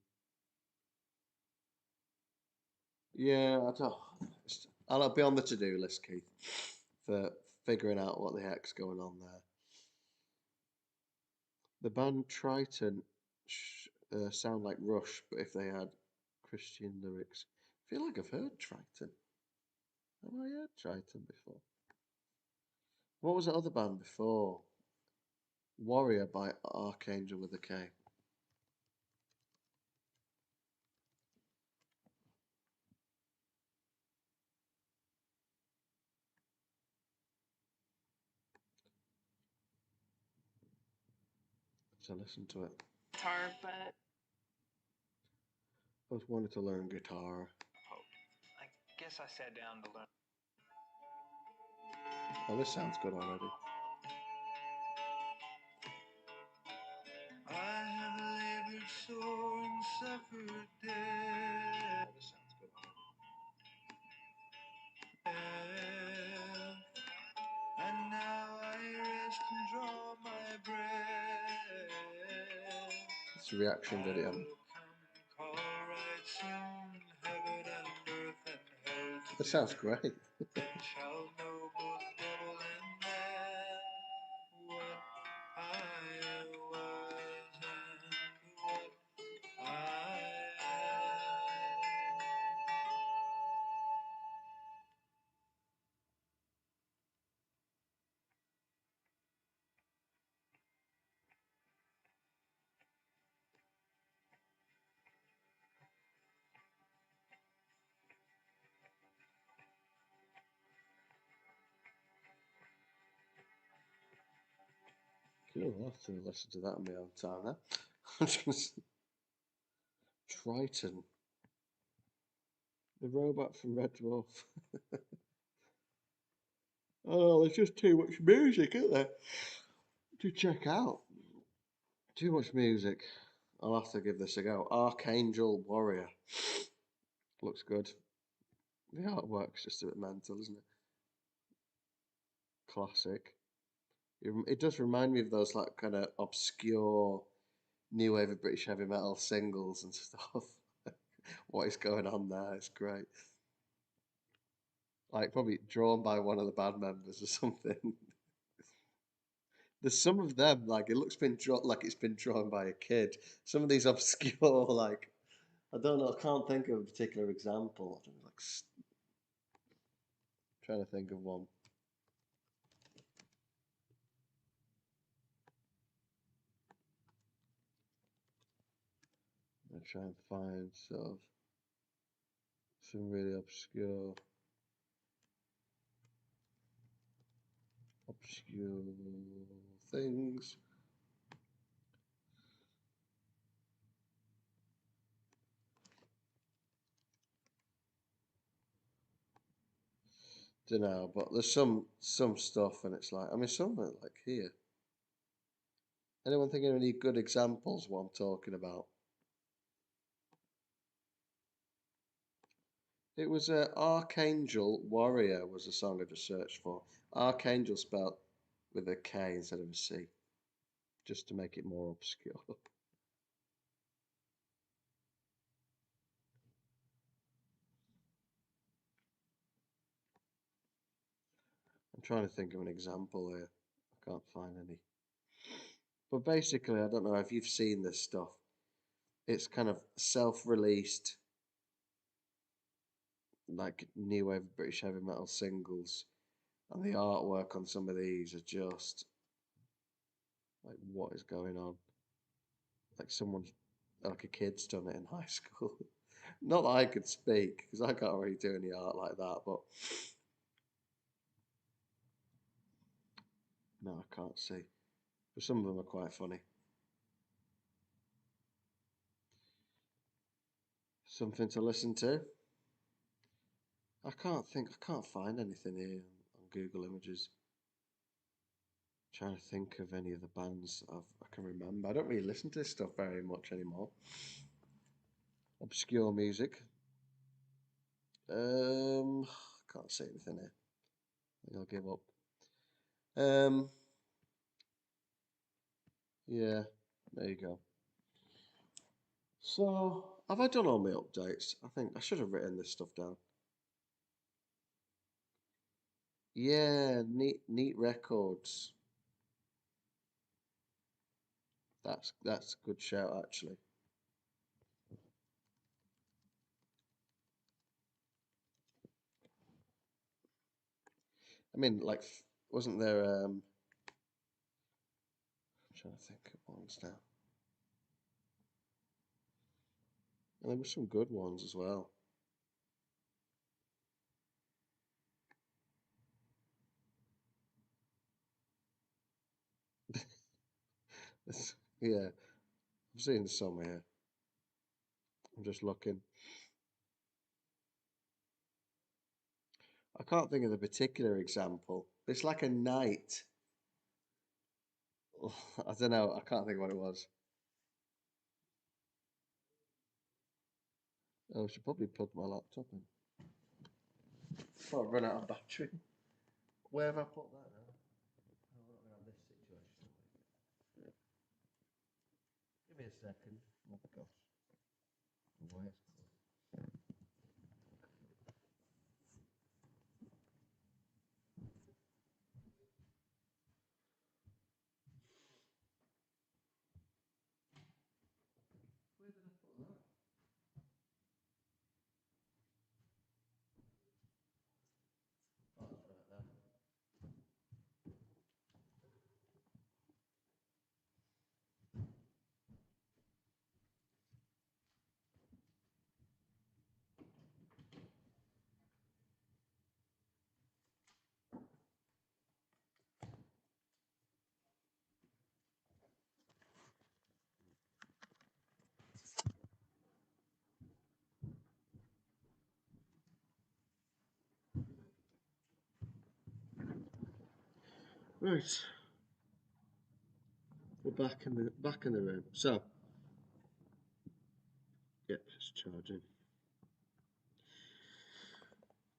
[SPEAKER 1] yeah, I'll be on the to-do list, Keith, for figuring out what the heck's going on there. The band Triton sound like Rush, but if they had Christian lyrics. I feel like I've heard Triton. Have I heard Triton before? What was that other band before? Warrior by Archangel with a K. So listen to it.
[SPEAKER 2] Guitar, but
[SPEAKER 1] I always wanted to learn guitar.
[SPEAKER 3] I guess I sat down to learn.
[SPEAKER 1] Oh, this sounds good already.
[SPEAKER 3] I have labored sore and suffered death.
[SPEAKER 1] Oh, this sounds good already.
[SPEAKER 3] And now I rest and draw my breath.
[SPEAKER 1] It's a reaction video.
[SPEAKER 3] I will come, call right soon, heaven and earth and hell together.
[SPEAKER 1] This sounds great.
[SPEAKER 3] Then shall know both devil and man what I was and what I am.
[SPEAKER 1] Cool, I'll have to listen to that on my own time now. I'm just gonna Triton. The robot from Red Dwarf. Oh, there's just too much music, isn't there? To check out. Too much music. I'll have to give this a go. Archangel Warrior. Looks good. The artwork's just a bit mental, isn't it? Classic. It does remind me of those like kind of obscure new wave of British heavy metal singles and stuff. What is going on there? It's great. Like probably drawn by one of the band members or something. There's some of them like it looks been drawn like it's been drawn by a kid. Some of these obscure like I don't know. I can't think of a particular example. I don't know, like trying to think of one. I try and find sort of some really obscure things. Don't know, but there's some stuff, and it's like I mean, some of it like here. Anyone thinking of any good examples? What I'm talking about? It was Archangel Warrior was the song I just searched for. Archangel spelled with a K instead of a C, just to make it more obscure. I'm trying to think of an example here. I can't find any. But basically, I don't know if you've seen this stuff. It's kind of self-released, like new wave British heavy metal singles, And the artwork on some of these are just like, what is going on? Like like a kid's done it in high school. Not that I could speak, because I can't really do any art like that, but no, I can't see. But some of them are quite funny. Something to listen to. I can't find anything here on Google Images. Trying to think of any of the bands I can remember. I don't really listen to this stuff very much anymore. Obscure music. Can't see anything here. I think I'll give up. Yeah, there you go. So, have I done all my updates? I think I should have written this stuff down. Yeah, neat records. That's a good shout actually. I mean, like, wasn't there? I'm trying to think of ones now. And there were some good ones as well. Yeah, I've seen some here. I'm just looking. I can't think of the particular example. It's like a night. I don't know. I can't think what it was. Oh, I should probably plug my laptop in. Oh, I've run out of battery. Where have I put that now? Oh, we're not going to have this situation. Give me a second. Oh, gosh. Where's Where did I put that? Oh, it's right there. Right, we're back in the room. So, yep, it's charging.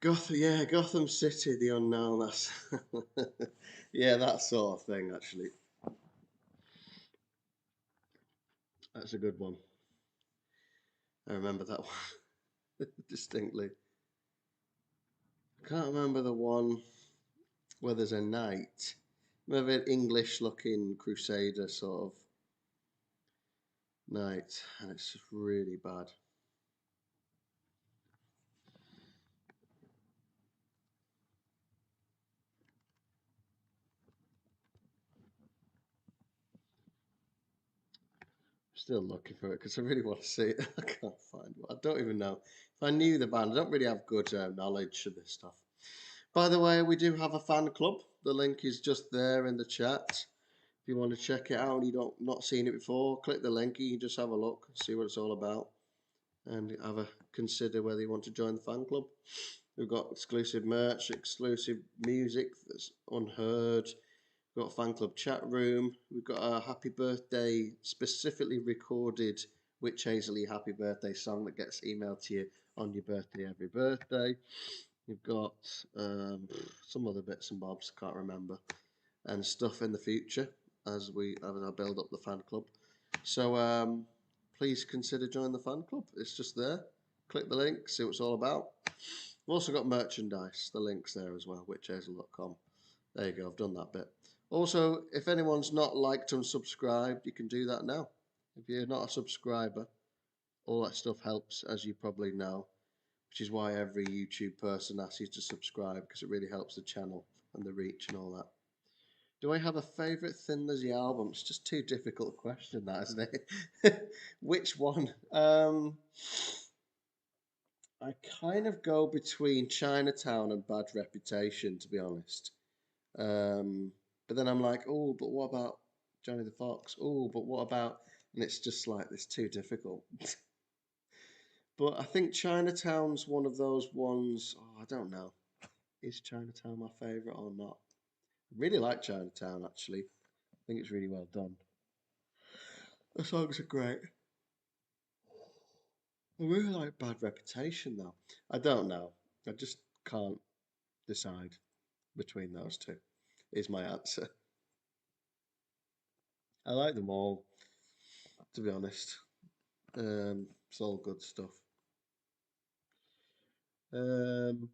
[SPEAKER 1] Gotham City, the unknown. That's yeah, that sort of thing. Actually, that's a good one. I remember that one distinctly. I can't remember the one where there's a knight. Maybe an English-looking crusader sort of knight, and it's just really bad. Still looking for it because I really want to see it. I can't find it. I don't even know. If I knew the band, I don't really have good knowledge of this stuff. By the way, we do have a fan club. The link is just there in the chat. If you want to check it out and you don't not seen it before, click the link. You can just have a look, see what it's all about, and consider whether you want to join the fan club. We've got exclusive merch, exclusive music that's unheard. We've got a fan club chat room. We've got a happy birthday specifically recorded Witch Hazley happy birthday song that gets emailed to you on your birthday every birthday. You've got some other bits and bobs, can't remember, and stuff in the future as I build up the fan club. So please consider joining the fan club. It's just there. Click the link, see what it's all about. We've also got merchandise. The link's there as well, witchhazel.com. There you go, I've done that bit. Also, if anyone's not liked and subscribed, you can do that now. If you're not a subscriber, all that stuff helps, as you probably know, which is why every YouTube person asks you to subscribe, because it really helps the channel and the reach and all that. Do I have a favourite Thin Lizzy album? It's just too difficult a question, that isn't it? Which one? I kind of go between Chinatown and Bad Reputation, to be honest. But then I'm like, oh, but what about Johnny the Fox? Oh, but what about? And it's just like it's too difficult. But I think Chinatown's one of those ones. Oh, I don't know. Is Chinatown my favourite or not? I really like Chinatown actually. I think it's really well done. The songs are great. I really like Bad Reputation though. I don't know. I just can't decide between those two. Is my answer. I like them all, to be honest. It's all good stuff. Um,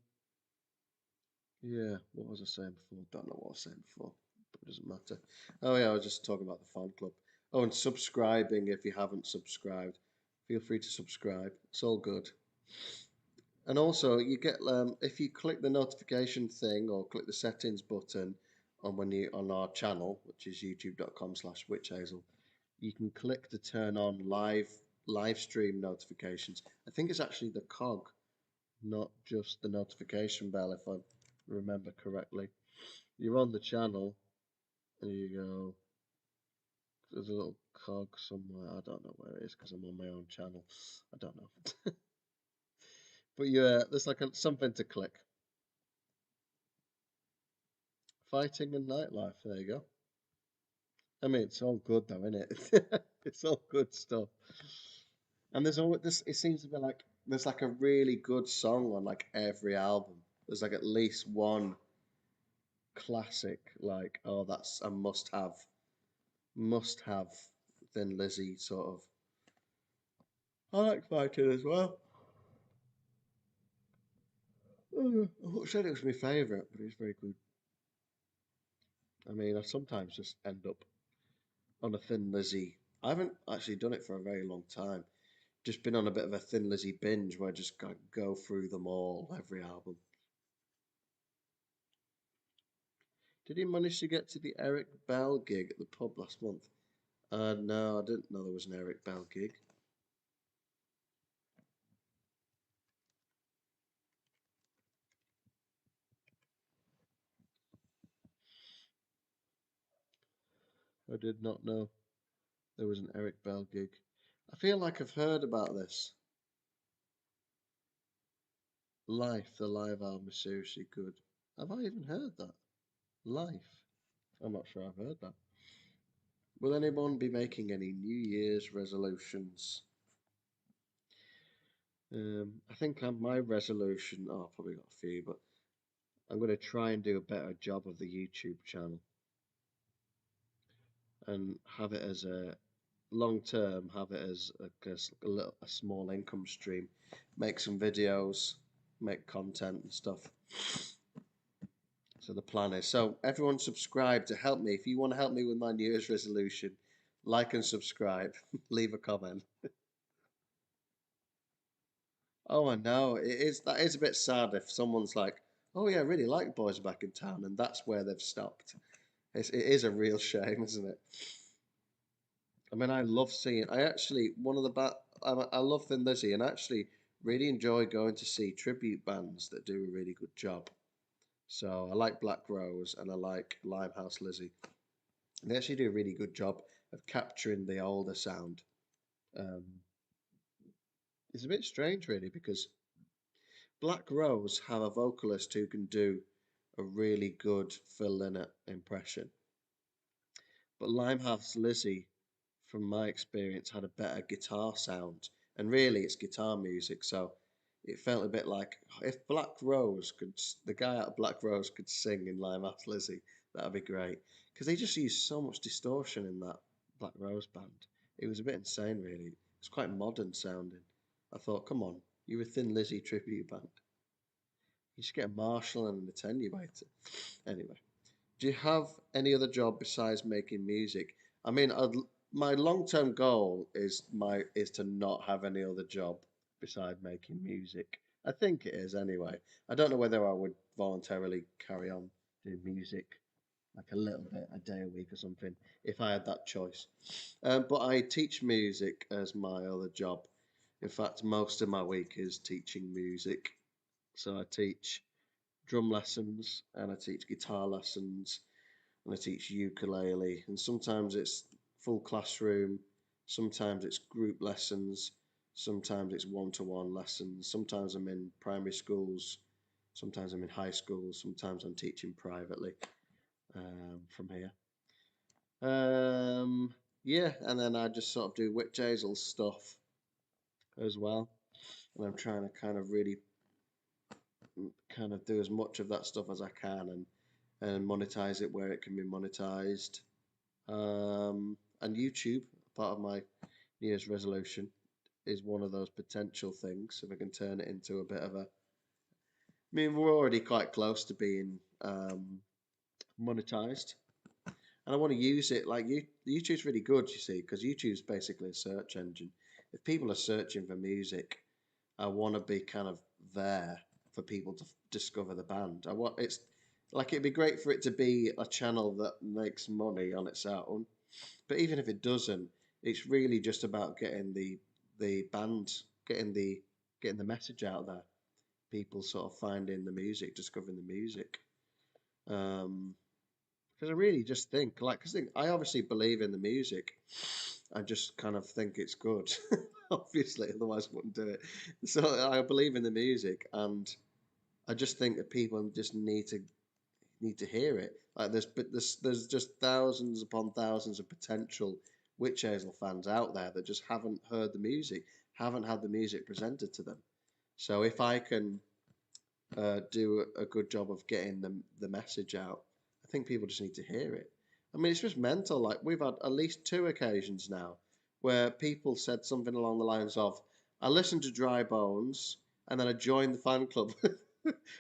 [SPEAKER 1] yeah, what was I saying before? Don't know what I was saying before, but it doesn't matter. Oh yeah, I was just talking about the fan club. Oh, and subscribing if you haven't subscribed. Feel free to subscribe. It's all good. And also, you get if you click the notification thing or click the settings button on our channel, which is youtube.com/witchhazel, you can click to turn on live stream notifications. I think it's actually the cog, not just the notification bell, if I remember correctly. You're on the channel, and you go. There's a little cog somewhere. I don't know where it is because I'm on my own channel. I don't know. But yeah, there's like something to click. Fighting and nightlife. There you go. I mean, it's all good though, isn't it? It's all good stuff. And there's always this. It seems to be like there's like a really good song on like every album. There's like at least one classic. Like, oh, that's a must have. Thin Lizzy sort of. I like Fighting as well. I wouldn't say it was my favourite, but it's very good. I mean, I sometimes just end up on a Thin Lizzy. I haven't actually done it for a very long time. Just been on a bit of a Thin Lizzy binge where I just go through them all, every album. Did he manage to get to the Eric Bell gig at the pub last month? No, I didn't know there was an Eric Bell gig. I did not know there was an Eric Bell gig. I feel like I've heard about this. Life, the live album is seriously good. Have I even heard that? Life. I'm not sure I've heard that. Will anyone be making any New Year's resolutions? I think my resolution, oh, I've probably got a few, but I'm going to try and do a better job of the YouTube channel and have it as a long term, have it as a small income stream, make some videos, make content and stuff. So the plan is, so everyone subscribe to help me. If you want to help me with my New Year's resolution, like and subscribe, leave a comment. Oh, I know. That is a bit sad if someone's like, "Oh yeah, I really like Boys Back in Town," and that's where they've stopped. It is a real shame, isn't it? I mean, I love seeing. I actually one of the I love Thin Lizzy, and actually really enjoy going to see tribute bands that do a really good job. So I like Black Rose and I like Limehouse Lizzy. They actually do a really good job of capturing the older sound. Um, it's a bit strange, really, because Black Rose have a vocalist who can do a really good Phil Lynott impression. But Limehouse Lizzy, from my experience, had a better guitar sound. And really, it's guitar music, so it felt a bit like if the guy out of Black Rose could sing in Limehouse Lizzy, that'd be great. Because they just used so much distortion in that Black Rose band. It was a bit insane, really. It's quite modern sounding. I thought, come on, you're a Thin Lizzy tribute band. You should get a Marshall and an attenuator. Anyway, do you have any other job besides making music? I mean, my long-term goal is to not have any other job besides making music. I think it is anyway. I don't know whether I would voluntarily carry on do music like a little bit a day a week or something if I had that choice. But I teach music as my other job. In fact, most of my week is teaching music. So I teach drum lessons and I teach guitar lessons and I teach ukulele. And sometimes it's full classroom, sometimes it's group lessons, sometimes it's one-to-one lessons. Sometimes I'm in primary schools, sometimes I'm in high schools, sometimes I'm teaching privately from here. Yeah, and then I just sort of do witch hazel stuff as well. And I'm trying to kind of really kind of do as much of that stuff as I can and monetize it where it can be monetized. And YouTube, part of my New Year's resolution, is one of those potential things. If I can turn it into a bit of a, I mean, we're already quite close to being monetized, and I want to use it. Like YouTube's really good, you see, because YouTube's basically a search engine. If people are searching for music, I want to be kind of there for people to discover the band. I want it's like it'd be great for it to be a channel that makes money on its own, but even if it doesn't, it's really just about getting the band, getting the getting the message out there. People sort of finding the music, discovering the music. Um, because I really just think like, because I obviously believe in the music. I just kind of think it's good, obviously, otherwise I wouldn't do it. So I believe in the music, and I just think that people just need to hear it. Like there's just thousands upon thousands of potential Witch Hazel fans out there that just haven't heard the music, haven't had the music presented to them. So if I can do a good job of getting the message out, I think people just need to hear it. I mean, it's just mental. Like we've had at least two occasions now where people said something along the lines of, "I listened to Dry Bones and then I joined the fan club,"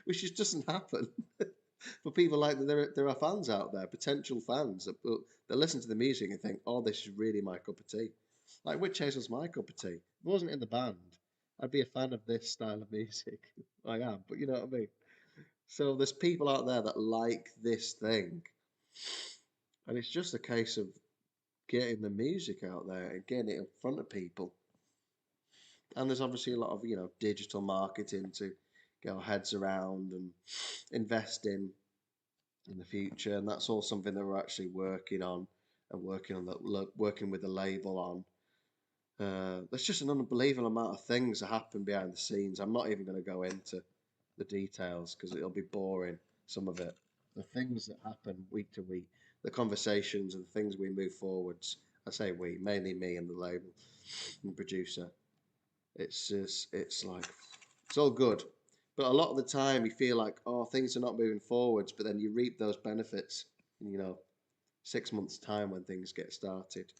[SPEAKER 1] which just doesn't happen. For people like there are fans out there, potential fans that listen to the music and think, "Oh, this is really my cup of tea." Like Witch Hazel's my cup of tea. If I wasn't in the band, I'd be a fan of this style of music. I am, but you know what I mean. So there's people out there that like this thing, and it's just a case of getting the music out there and getting it in front of people. And there's obviously a lot of digital marketing to get our heads around and invest in the future, and that's all something that we're actually working on and working with the label on. There's just an unbelievable amount of things that happen behind the scenes. I'm not even going to go into the details because it'll be boring. Some of it, the things that happen week to week, the conversations and the things we move forwards. I say we, mainly me and the label and producer. It's just, it's like, it's all good. But a lot of the time you feel like, oh, things are not moving forwards, but then you reap those benefits, 6 months' time when things get started.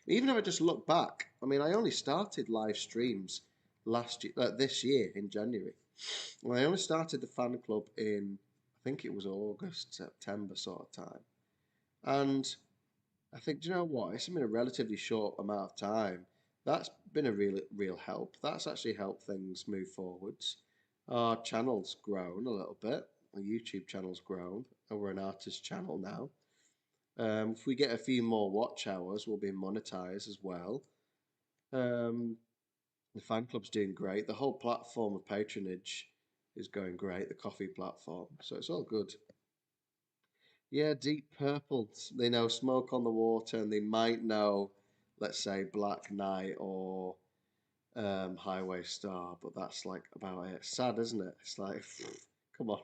[SPEAKER 1] Even if I just look back, I mean, I only started live streams last year, this year in January. Well, I only started the fan club in, I think it was August, September sort of time. And I think, do you know what? It's been a relatively short amount of time. That's been a real help. That's actually helped things move forwards. Our channel's grown a little bit. Our YouTube channel's grown, and we're an artist channel now. If we get a few more watch hours, we'll be monetized as well. Um, the fan club's doing great. The whole platform of patronage is going great. The coffee platform, so it's all good. Yeah, Deep Purple. They know Smoke on the Water, and they might know, let's say, Black Knight or Highway Star, but that's like about it. Sad, isn't it? It's like, come on.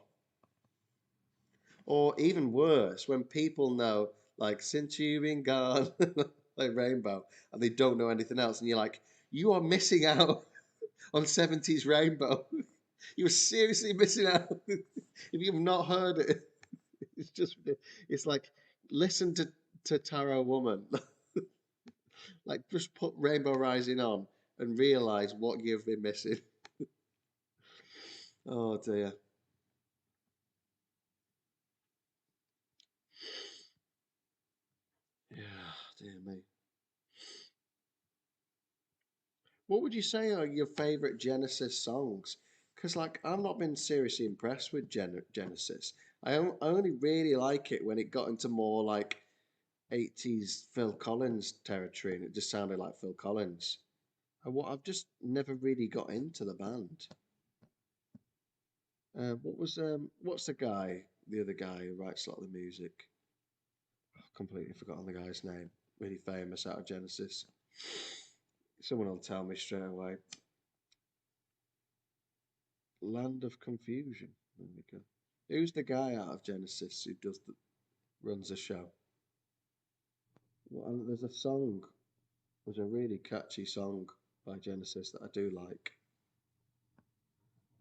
[SPEAKER 1] Or even worse, when people know, like, Since You've Been Gone, like Rainbow, and they don't know anything else, and you're like, you are missing out on 70s Rainbow. You're seriously missing out if you've not heard it. It's just, it's like, listen to Taro Woman. Like, just put Rainbow Rising on and realize what you've been missing. Oh dear. Yeah, dear me. What would you say are your favorite Genesis songs? Because, like, I've not been seriously impressed with Genesis. I only really like it when it got into more like 80s Phil Collins territory, and it just sounded like Phil Collins. I've just never really got into the band. What's the other guy who writes a lot of the music? I've completely forgotten the guy's name. Really famous out of Genesis. Someone will tell me straight away. Land of Confusion. There we go. Who's the guy out of Genesis who runs the show? Well, and there's a song. There's a really catchy song by Genesis that I do like.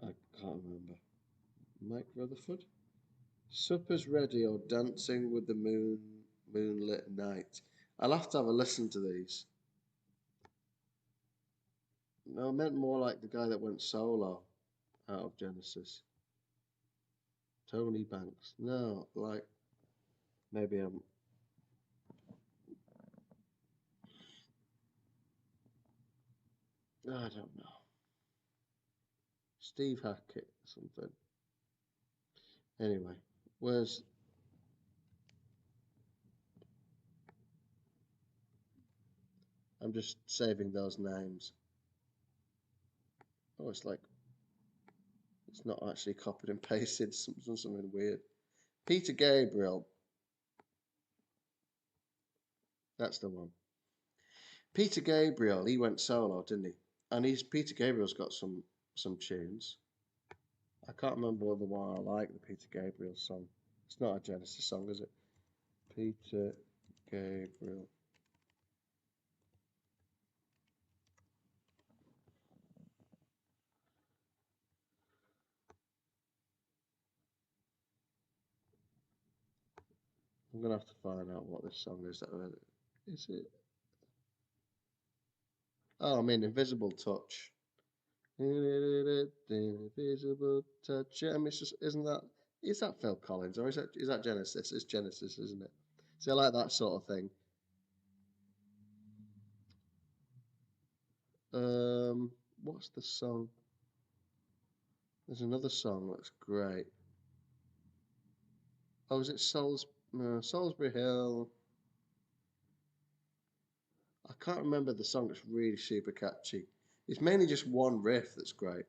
[SPEAKER 1] I can't remember. Mike Rutherford? Supper's ready or dancing with the moonlit night. I'll have to have a listen to these. No, I meant more like the guy that went solo out of Genesis. Tony Banks. No, like maybe I'm. I don't know. Steve Hackett or something. Anyway, where's. I'm just saving those names. Oh, it's like. It's not actually copied and pasted. Something weird. Peter Gabriel. That's the one. Peter Gabriel, he went solo, didn't he? And Peter Gabriel's got some tunes. I can't remember the one I like, the Peter Gabriel song. It's not a Genesis song, is it? Peter Gabriel. I'm gonna have to find out what this song is. Is it? Oh, I mean, Invisible Touch. Invisible Touch. Yeah, I mean, isn't that? Is that Phil Collins or is that Genesis? It's Genesis, isn't it? So I like that sort of thing. What's the song? There's another song that's great. Oh, is it Salisbury Hill? I can't remember the song. It's really super catchy. It's mainly just one riff that's great.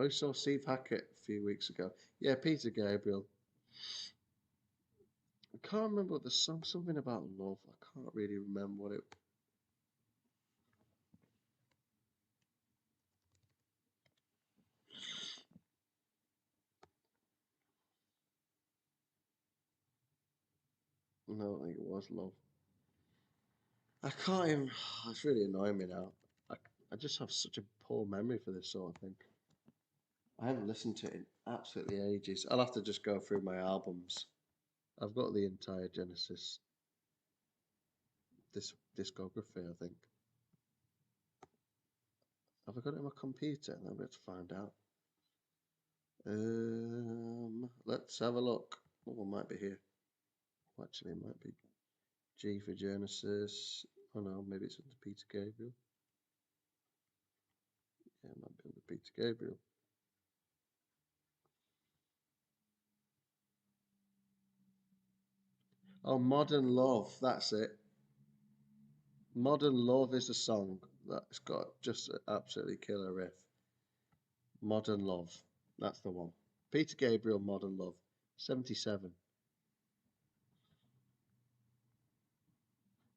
[SPEAKER 1] I saw Steve Hackett a few weeks ago. Yeah, Peter Gabriel. I can't remember what the song. Something about love. I can't really remember what it. No, I don't think it was love. I can't even. It's really annoying me now. I, I just have such a poor memory for this sort of thing. I haven't listened to it in absolutely ages. I'll have to just go through my albums. I've got the entire Genesis discography, I think. Have I got it on my computer? I'll be able to find out. Let's have a look. Oh, it might be here. Actually, it might be G for Genesis. Oh no, maybe it's under Peter Gabriel. Yeah, it might be under Peter Gabriel. Oh, Modern Love. That's it. Modern Love is a song that's got just an absolutely killer riff. Modern Love. That's the one. Peter Gabriel, Modern Love. 77.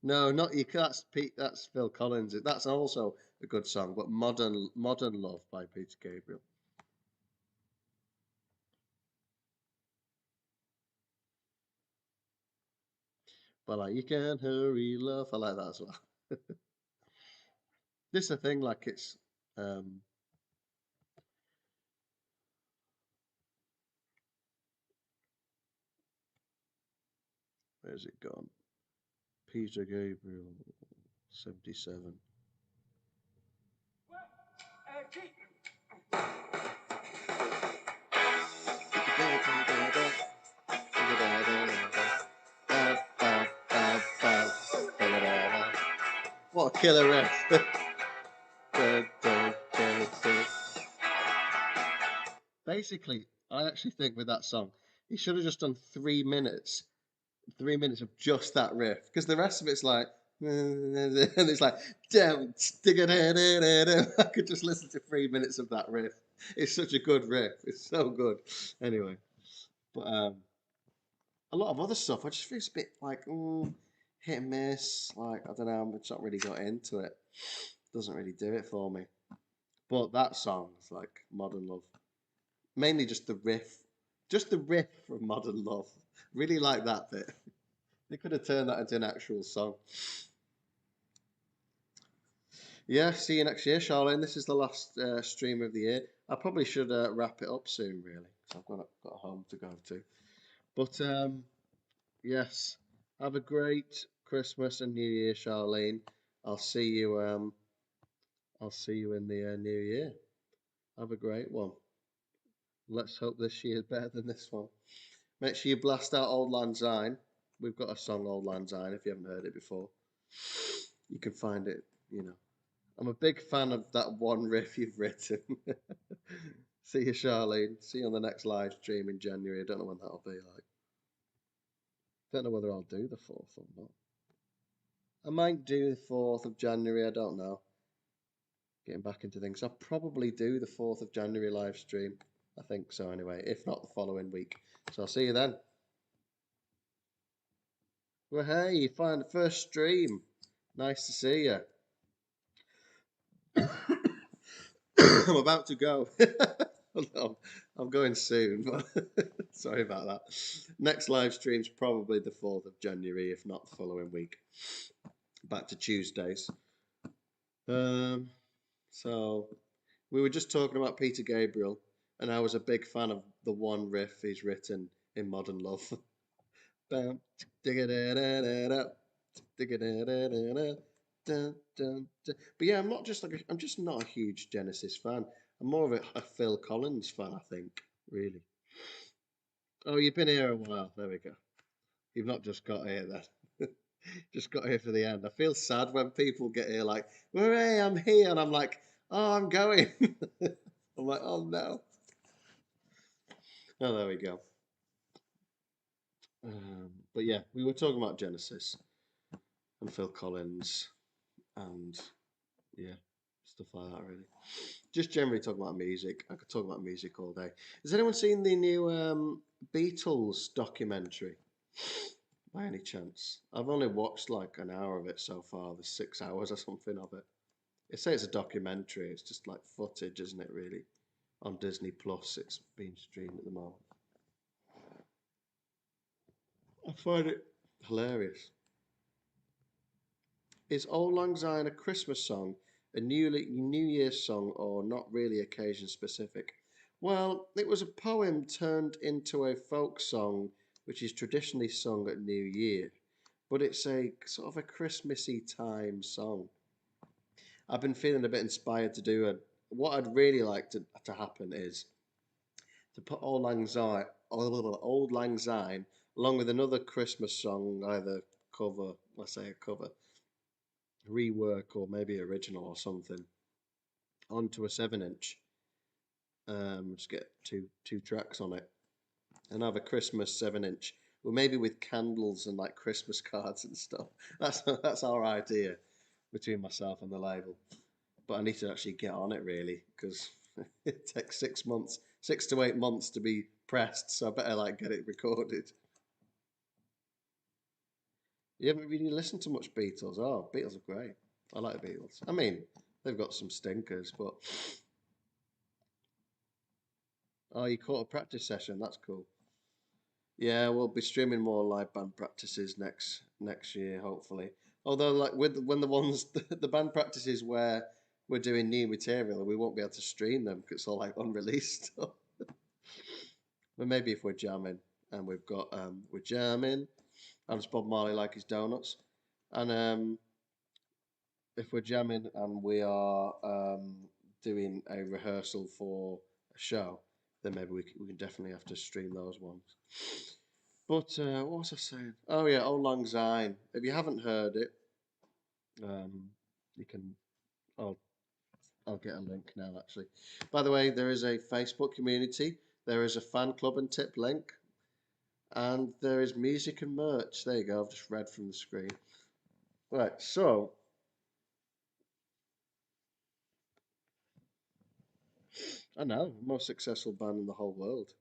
[SPEAKER 1] No, not you. That's Pete. That's Phil Collins. That's also a good song, but Modern Love by Peter Gabriel. But like you can hurry, love. I like that as well. This is a thing. Like it's where's it gone? Peter Gabriel, 77. What a killer riff! basically, I actually think with that song, he should have just done 3 minutes, 3 minutes of just that riff, because the rest of it's like, and it's like, damn, stick it in. I could just listen to 3 minutes of that riff. It's such a good riff. It's so good. Anyway, but a lot of other stuff, I just feel it's a bit like, hit and miss. Like, I don't know, I'm just not really got into it. Doesn't really do it for me. But that song is like Modern Love. Mainly just the riff. Just the riff from Modern Love. Really like that bit. They could have turned that into an actual song. Yeah, see you next year, Charlene. This is the last stream of the year. I probably should wrap it up soon, really, because I've got a home to go to. But yes, have a great Christmas and New Year, Charlene. I'll see you. I'll see you in the new year. Have a great one. Let's hope this year is better than this one. Make sure you blast out Old Lang Syne. We've got a song, Old Lang Syne, if you haven't heard it before. You can find it, you know. I'm a big fan of that one riff you've written. See you, Charlene. See you on the next live stream in January. I don't know when that'll be like. Don't know whether I'll do the 4th or not. I might do the 4th of January. I don't know. Getting back into things. I'll probably do the 4th of January live stream. I think so anyway. If not, the following week. So I'll see you then. Well, hey, you find the first stream. Nice to see you. I'm about to go. I'm going soon. Sorry about that. Next live stream's probably the 4th of January, if not the following week. Back to Tuesdays. So we were just talking about Peter Gabriel, and I was a big fan of the one riff he's written in Modern Love. But yeah, I'm just not a huge Genesis fan. I'm more of a Phil Collins fan, I think, really. Oh, you've been here a while. There we go. You've not just got here then. Just got here for the end. I feel sad when people get here like, hooray, I'm here. And I'm like, oh, I'm going. I'm like, oh no. Oh, there we go. But yeah, we were talking about Genesis and Phil Collins and yeah, stuff like that really. Just generally talking about music. I could talk about music all day. Has anyone seen the new Beatles documentary? By any chance? I've only watched like an hour of it so far. There's 6 hours or something of it. They say it's a documentary. It's just like footage, isn't it? Really, on Disney Plus. It's being streamed at the moment. I find it hilarious. Is Old Lang Syne a Christmas song, a New Year's song, or not really occasion specific? Well, it was a poem turned into a folk song, which is traditionally sung at New Year, but it's a sort of a Christmassy time song. I've been feeling a bit inspired to do it. What I'd really like to happen is to put Old Lang Syne, along with another Christmas song, either cover, let's say a cover, rework, or maybe original or something, onto a 7-inch. Just get two tracks on it, and have a Christmas 7-inch, or maybe with candles and like Christmas cards and stuff. That's our idea between myself and the label. But I need to actually get on it really, because it takes 6 months, 6 to 8 months to be pressed. So I better like get it recorded. You haven't really listened to much Beatles. Oh, Beatles are great. I like the Beatles. I mean, they've got some stinkers, but oh, you caught a practice session. That's cool. Yeah, we'll be streaming more live band practices next year, hopefully. Although, like when the ones the band practices where we're doing new material, we won't be able to stream them because it's all like unreleased stuff. But maybe if we're jamming and we're jamming, and it's Bob Marley like his donuts, and if we're jamming and we are doing a rehearsal for a show, then maybe we can definitely have to stream those ones. But what was I saying? Oh yeah, Old Lang Syne. If you haven't heard it, you can. I'll get a link now. Actually, by the way, there is a Facebook community. There is a fan club and tip link, and there is music and merch. There you go. I've just read from the screen. Right, so I know, most successful band in the whole world.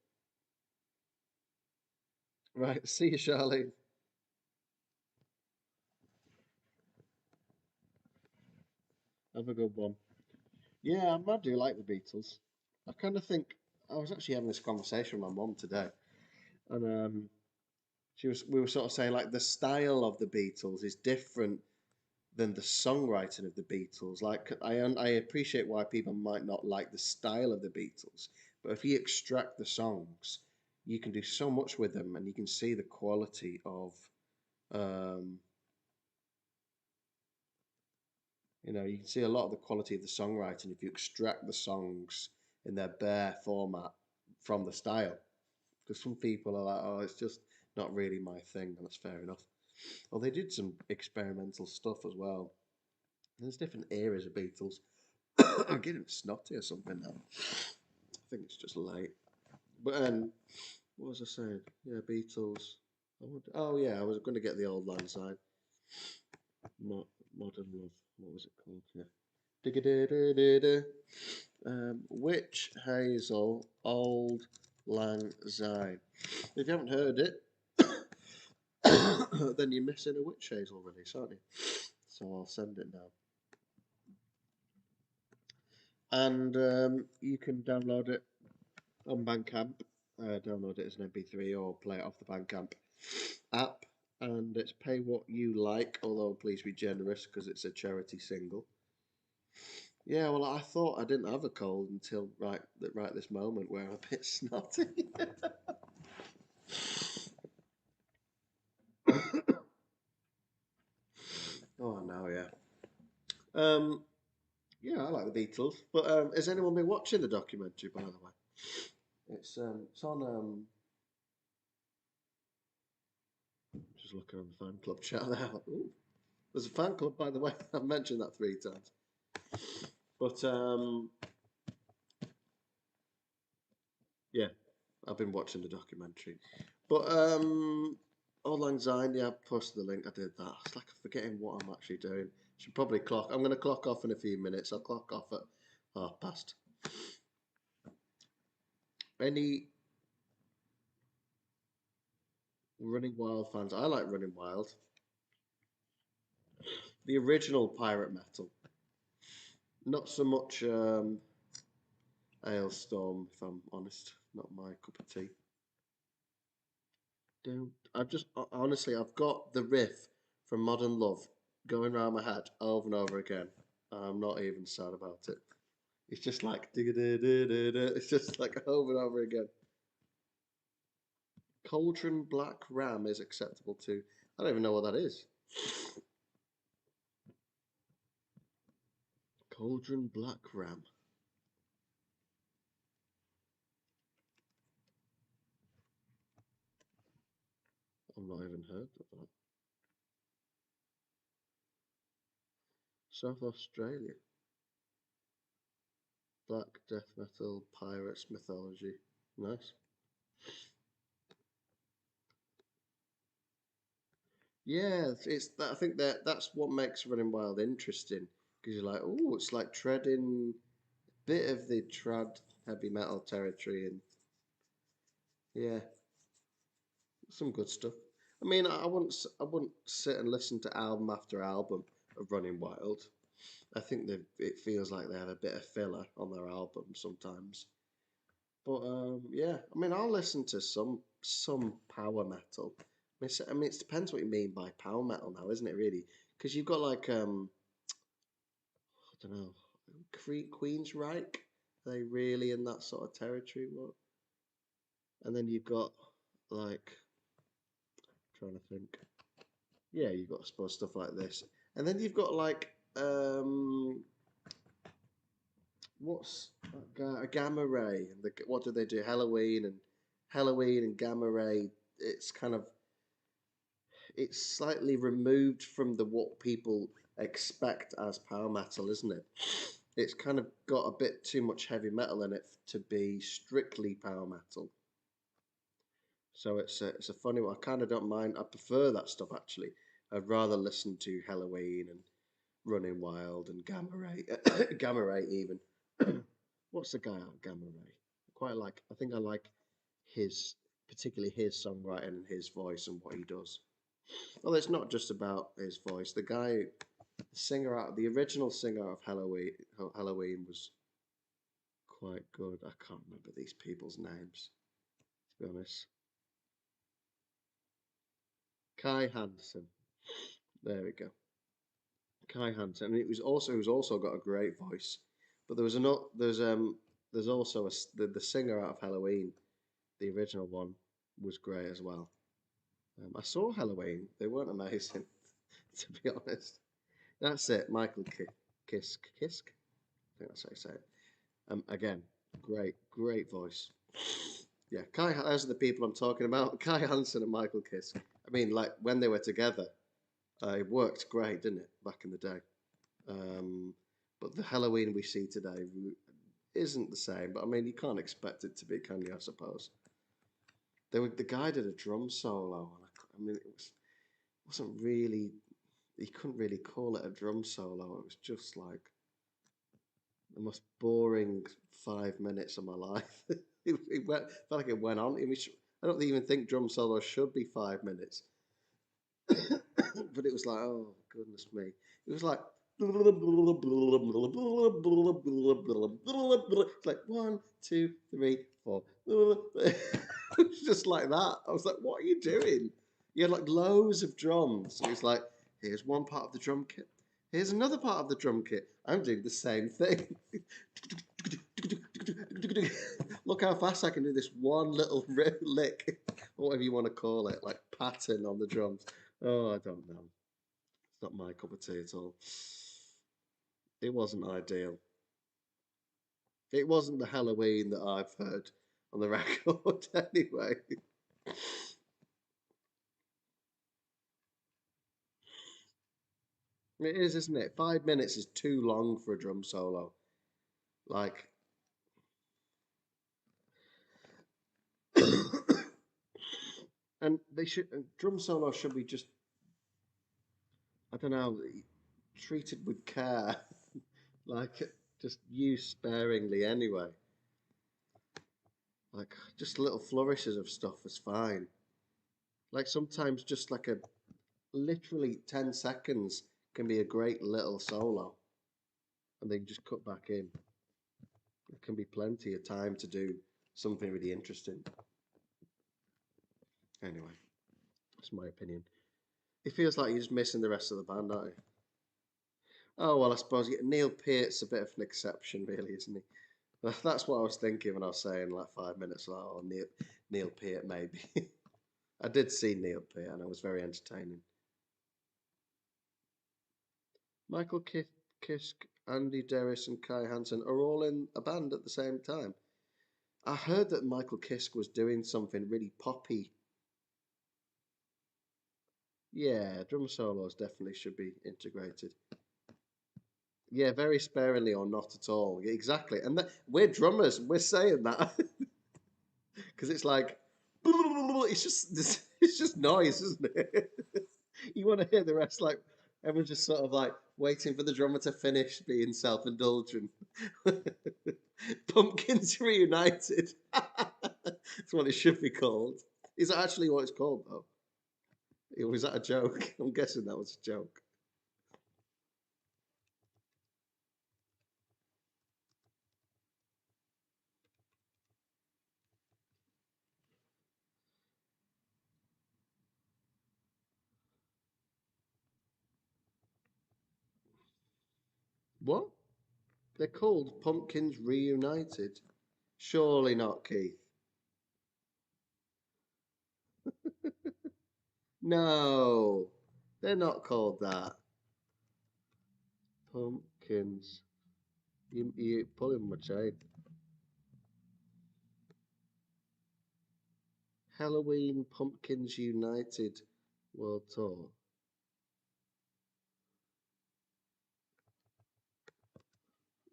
[SPEAKER 1] Right, see you, Charlene. Have a good one. Yeah, I do like the Beatles. I kind of think I was actually having this conversation with my mum today, and we were sort of saying like the style of the Beatles is different than the songwriting of the Beatles. Like I appreciate why people might not like the style of the Beatles, but if you extract the songs, you can do so much with them, and you can see the quality of um, you can see a lot of the quality of the songwriting if you extract the songs in their bare format from the style. Because some people are like, oh, it's just not really my thing, and that's fair enough. Well, they did some experimental stuff as well. There's different eras of Beatles. I'm getting snotty or something now. I think it's just late. But what was I saying? Yeah, Beatles. Oh yeah, I was going to get the Old Lang Syne. Modern Love. What was it called? Yeah. Digga-da-da-da-da. Witch Hazel Old Lang Syne. If you haven't heard it, then you're missing a Witch Hazel release, aren't you? So I'll send it now. And you can download it on Bandcamp. Download it as an MP3 or play it off the Bandcamp app. And it's pay what you like, although please be generous because it's a charity single. Yeah, well, I thought I didn't have a cold until right this moment where I'm a bit snotty. Oh no, yeah. Um, yeah, I like the Beatles. But has anyone been watching the documentary, by the way? It's on just looking on the fan club chat now. Ooh, there's a fan club, by the way. I've mentioned that 3 times. But yeah, I've been watching the documentary. But Auld Lang Syne, yeah, I posted the link. I did that. It's like I'm forgetting what I'm actually doing. Should probably clock. I'm going to clock off in a few minutes. I'll clock off at 1:30. Any Running Wild fans? I like Running Wild. The original pirate metal. Not so much Ailstorm, if I'm honest. Not my cup of tea. Don't. Honestly, I've got the riff from Modern Love going round my head over and over again. I'm not even sad about it. It's just like it's just like over and over again. Cauldron Black Ram is acceptable too. I don't even know what that is. Cauldron Black Ram. I've not even heard of that. South Australia. Black death metal, pirates, mythology. Nice. Yeah, it's that. I think that's what makes Running Wild interesting because you're like, oh, it's like treading a bit of the trad heavy metal territory, and yeah, some good stuff. I mean, I wouldn't sit and listen to album after album of Running Wild. I think it feels like they have a bit of filler on their albums sometimes. But yeah, I mean, I'll listen to some power metal. I mean, it depends what you mean by power metal now, isn't it? Really, because you've got like I don't know, Queensryche. Are they really in that sort of territory? What? And then you've got like trying to think. Yeah, you've got I suppose stuff like this, and then you've got like what's a gamma ray and what do they do? Halloween and gamma ray. It's kind of it's slightly removed from the what people expect as power metal, isn't it? It's kind of got a bit too much heavy metal in it to be strictly power metal. So it's a funny one. I kind of don't mind. I prefer that stuff actually. I'd rather listen to Halloween and Running Wild and Gamma Ray, Gamma Ray even. What's the guy out Gamma Ray? Quite like. I think I like his, particularly his songwriting and his voice and what he does. Well, it's not just about his voice. The guy, the singer out, the original singer of Halloween was quite good. I can't remember these people's names, to be honest. Kai Hansen. There we go. Kai Hansen, and who's also got a great voice. But there was another. There's also the singer out of Halloween. The original one was great as well. I saw Halloween. They weren't amazing, to be honest. That's it. Michael Kiske. Kiske? I think that's how you say it. Again, great voice. Yeah, those are the people I'm talking about. Kai Hansen and Michael Kiske. I mean, like when they were together, it worked great, didn't it, back in the day? But the Halloween we see today isn't the same. But I mean, you can't expect it to be, can you? I suppose. The guy did a drum solo, and I mean, wasn't really. You couldn't really call it a drum solo. It was just like the most boring 5 minutes of my life. Felt like it went on. I don't even think drum solos should be 5 minutes. But it was like, oh goodness me. It was like it's like 1, 2, 3, 4. It was just like that. I was like, what are you doing? You had like loads of drums. It was like, here's one part of the drum kit. Here's another part of the drum kit. I'm doing the same thing. Look how fast I can do this one little lick, or whatever you want to call it, like pattern on the drums. Oh, I don't know. It's not my cup of tea at all. It wasn't ideal. It wasn't the Halloween that I've heard on the record anyway. It is, isn't it? 5 minutes is too long for a drum solo. Like, and drum solo should be just, I don't know, treated with care. Like, just used sparingly anyway. Like, just little flourishes of stuff is fine. Like, sometimes just like a literally 10 seconds can be a great little solo. And then just cut back in. There can be plenty of time to do something really interesting. Anyway, that's my opinion. It feels like you're just missing the rest of the band, aren't you? Oh, well, I suppose Neil Peart's a bit of an exception, really, isn't he? That's what I was thinking when I was saying like 5 minutes. Like, oh, Neil Peart, maybe. I did see Neil Peart, and it was very entertaining. Michael Kiske, Andy Derris, and Kai Hansen are all in a band at the same time. I heard that Michael Kiske was doing something really poppy. Yeah, drum solos definitely should be integrated. Yeah, very sparingly or not at all. Yeah, exactly. And we're drummers. We're saying that because it's like it's just noise, isn't it? You want to hear the rest, like everyone's just sort of like waiting for the drummer to finish being self-indulgent. Pumpkins Reunited. That's what it should be called. Is that actually what it's called though? Was that a joke? I'm guessing that was a joke. What? They're called Pumpkins Reunited. Surely not, Keith. No, they're not called that. Pumpkins. You pulling my chain. Halloween Pumpkins United World Tour.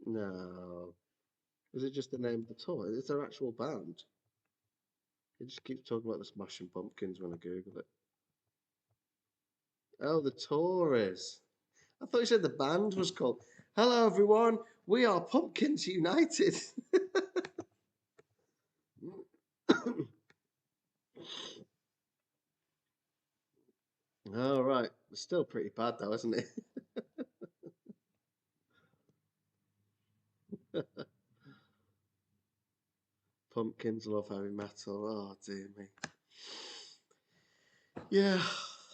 [SPEAKER 1] No. Is it just the name of the tour? Is their actual band? It just keeps talking about the Smashing Pumpkins when I Google it. Oh, the Tories. I thought you said the band was called. Hello, everyone. We are Pumpkins United. All right. It's still pretty bad, though, isn't it? Pumpkins love heavy metal. Oh, dear me. Yeah,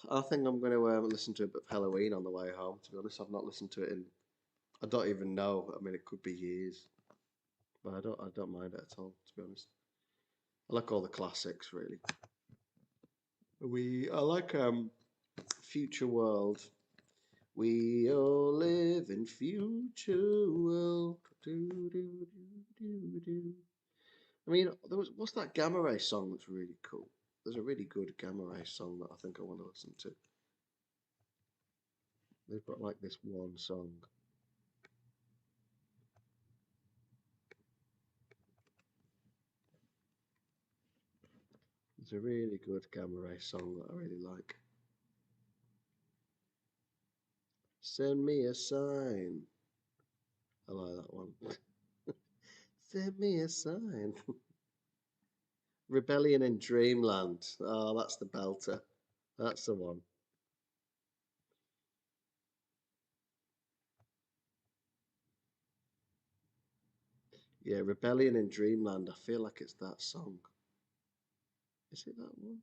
[SPEAKER 1] I think I'm going to listen to a bit of Halloween on the way home. To be honest, I've not listened to it in. I don't even know. I mean, it could be years, but I don't mind it at all. To be honest, I like all the classics really. I like Future World. We all live in future world. Do, do, do, do, do. I mean, what's that Gamma Ray song that's really cool? There's a really good Gamma Ray song that I think I want to listen to. They've got like this one song. It's a really good Gamma Ray song that I really like. Send me a sign. I like that one. Send me a sign. Rebellion in Dreamland. Oh, that's the belter. That's the one. Yeah, Rebellion in Dreamland. I feel like it's that song. Is it that one?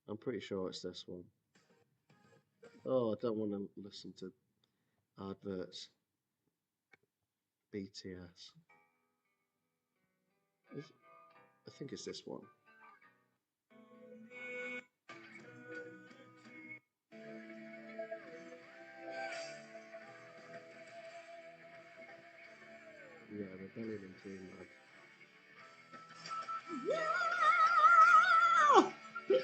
[SPEAKER 1] I'm pretty sure it's this one. Oh, I don't want to listen to adverts. BTS. I think it's this one. Yeah, Rebellion in Dreamland.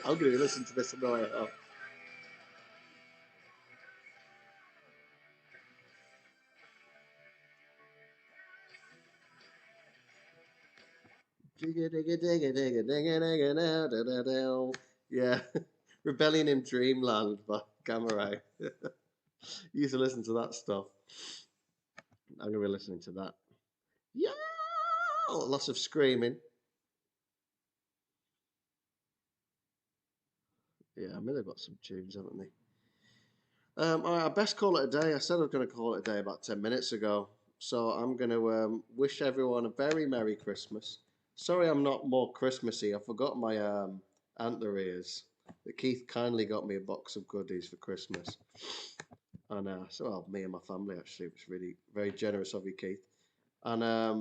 [SPEAKER 1] I'm going to listen to this on the way home. Yeah, Rebellion in Dreamland by Gamma Ray. You used to listen to that stuff. I'm gonna be listening to that. Yeah, lots of screaming. Yeah, I mean they've got some tunes, haven't they? All right, I best call it a day. I said I was going to call it a day about 10 minutes ago, so I'm going to wish everyone a very Merry Christmas. Sorry, I'm not more Christmassy. I forgot my antler ears. Keith kindly got me a box of goodies for Christmas. And so, well, me and my family actually, it was really very generous of you, Keith. And I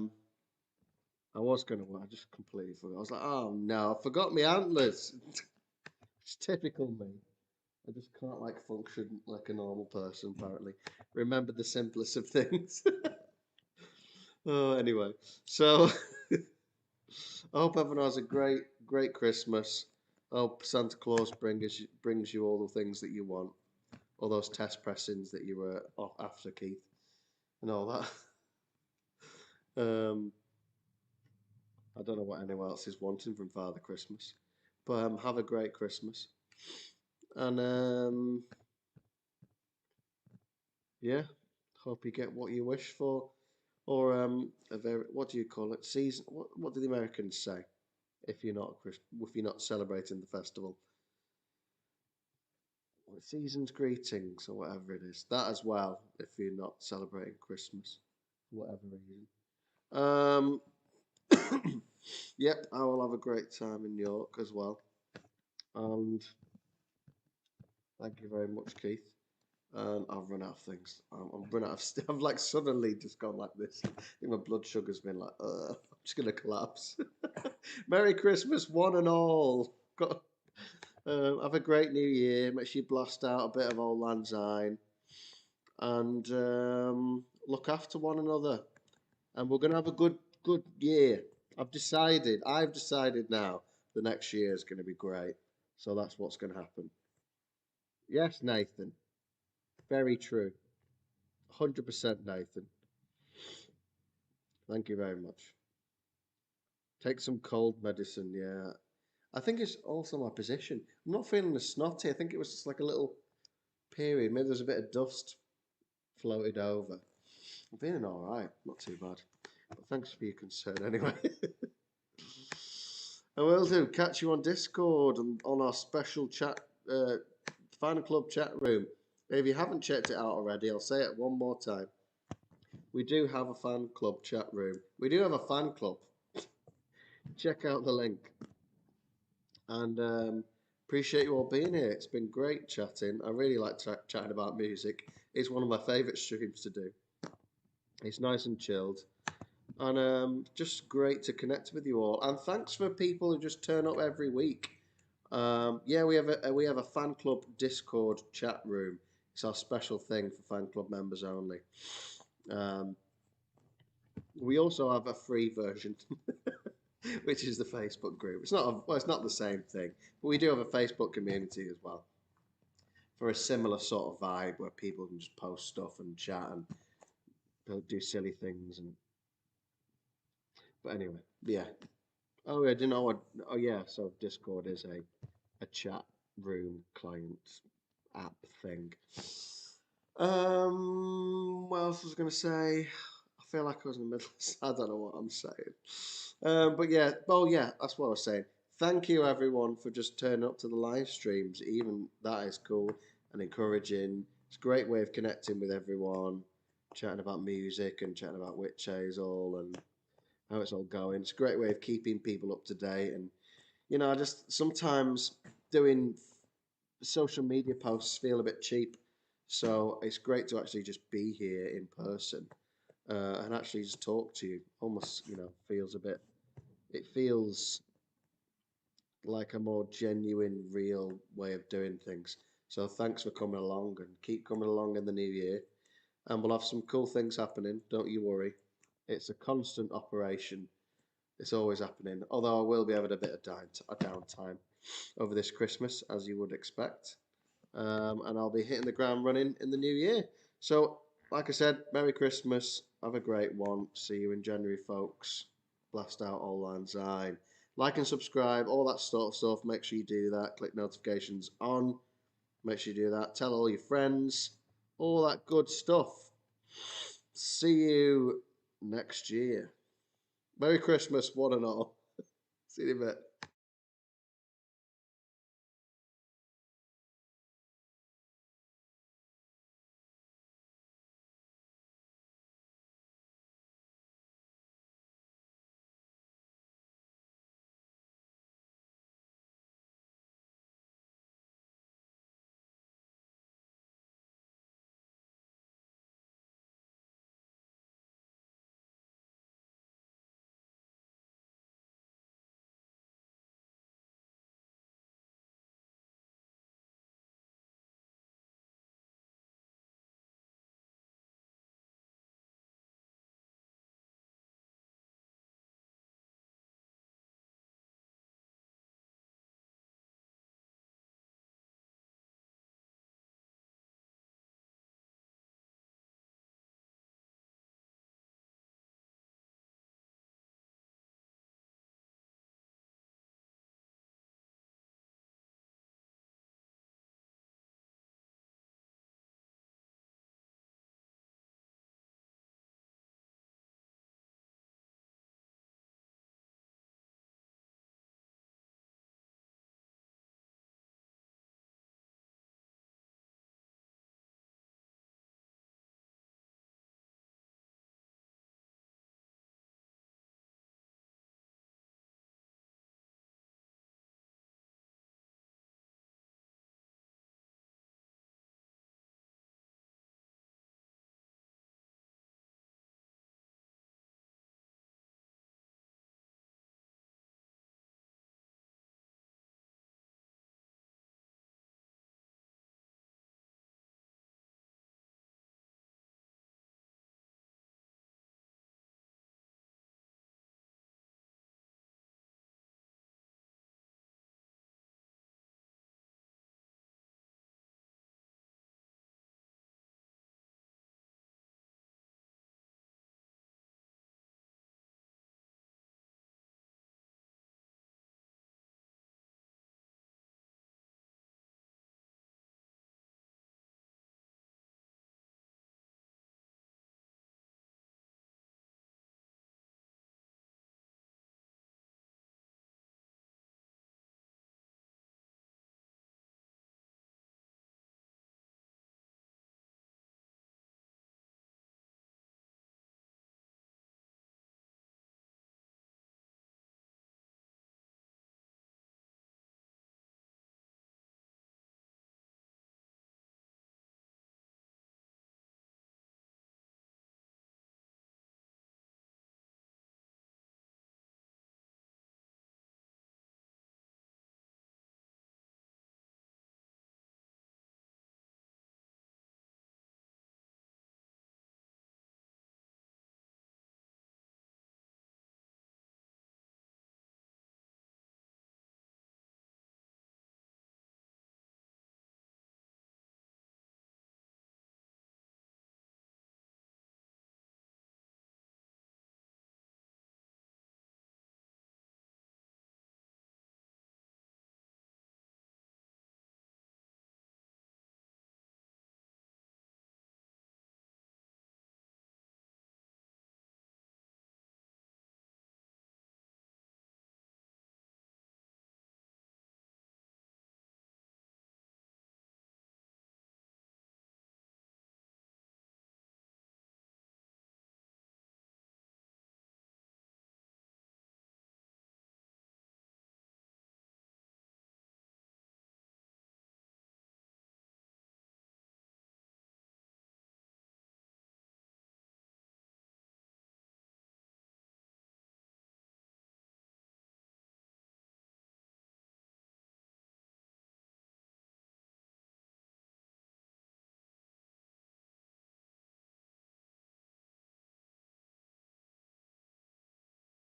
[SPEAKER 1] was going to, I just completely forgot. I was like, oh no, I forgot my antlers. It's typical me. I just can't like function like a normal person, apparently. Remember the simplest of things. Oh, anyway, so I hope everyone has a great Christmas. I hope Santa Claus brings you all the things that you want, all those test pressings that you were after, Keith, and all that. I don't know what anyone else is wanting from Father Christmas, but have a great Christmas, and yeah, hope you get what you wish for, or a very what do you call it? Season. What do the Americans say if you're not celebrating the festival? Season's greetings or whatever it is. That as well, if you're not celebrating Christmas for whatever reason. Yep, I will have a great time in New York as well. And thank you very much, Keith. And I've run out of things. I've run out of stuff. I've like suddenly just gone like this. I think my blood sugar's been like, I'm just gonna collapse. Merry Christmas, one and all. Have a great New Year. Make sure you blast out a bit of Old Lang Syne, and look after one another. And we're gonna have a good year. I've decided now. The next year is gonna be great. So that's what's gonna happen. Yes, Nathan. Very true. 100% Nathan. Thank you very much. Take some cold medicine, yeah. I think it's also my position. I'm not feeling as snotty. I think it was just like a little period. Maybe there's a bit of dust floated over. I'm feeling all right. Not too bad. But thanks for your concern anyway. I will do. Catch you on Discord and on our special chat, fan club chat room. If you haven't checked it out already, I'll say it one more time. We do have a fan club chat room. We do have a fan club. Check out the link. And appreciate you all being here. It's been great chatting. I really like chatting about music. It's one of my favourite streams to do. It's nice and chilled. And just great to connect with you all. And thanks for people who just turn up every week. Yeah, we have a fan club Discord chat room. It's our special thing for fan club members only. Um, we also have a free version, which is the Facebook group. It's not the same thing, but we do have a Facebook community as well for a similar sort of vibe where people can just post stuff and chat and do silly things. And but anyway, yeah. Oh, I didn't know what. Oh, yeah. So Discord is a chat room client app thing. What else was I going to say? I feel like I was in the middle. I don't know what I'm saying. But yeah, well, yeah, that's what I was saying. Thank you everyone for just turning up to the live streams. Even that is cool and encouraging. It's a great way of connecting with everyone, chatting about music and chatting about Witch Hazel and how it's all going. It's a great way of keeping people up to date. And I just sometimes doing social media posts feel a bit cheap. So it's great to actually just be here in person and actually just talk to you. Almost, feels a bit. It feels like a more genuine, real way of doing things. So thanks for coming along and keep coming along in the new year. And we'll have some cool things happening. Don't you worry. It's a constant operation. It's always happening. Although I will be having a bit of downtime over this Christmas, as you would expect. And I'll be hitting the ground running in the new year. So, like I said, Merry Christmas. Have a great one. See you in January, folks. Blast out All Lang Syne. Like and subscribe, all that sort of stuff. Make sure you do that. Click notifications on. Make sure you do that. Tell all your friends. All that good stuff. See you next year. Merry Christmas, one and all. See you in a bit.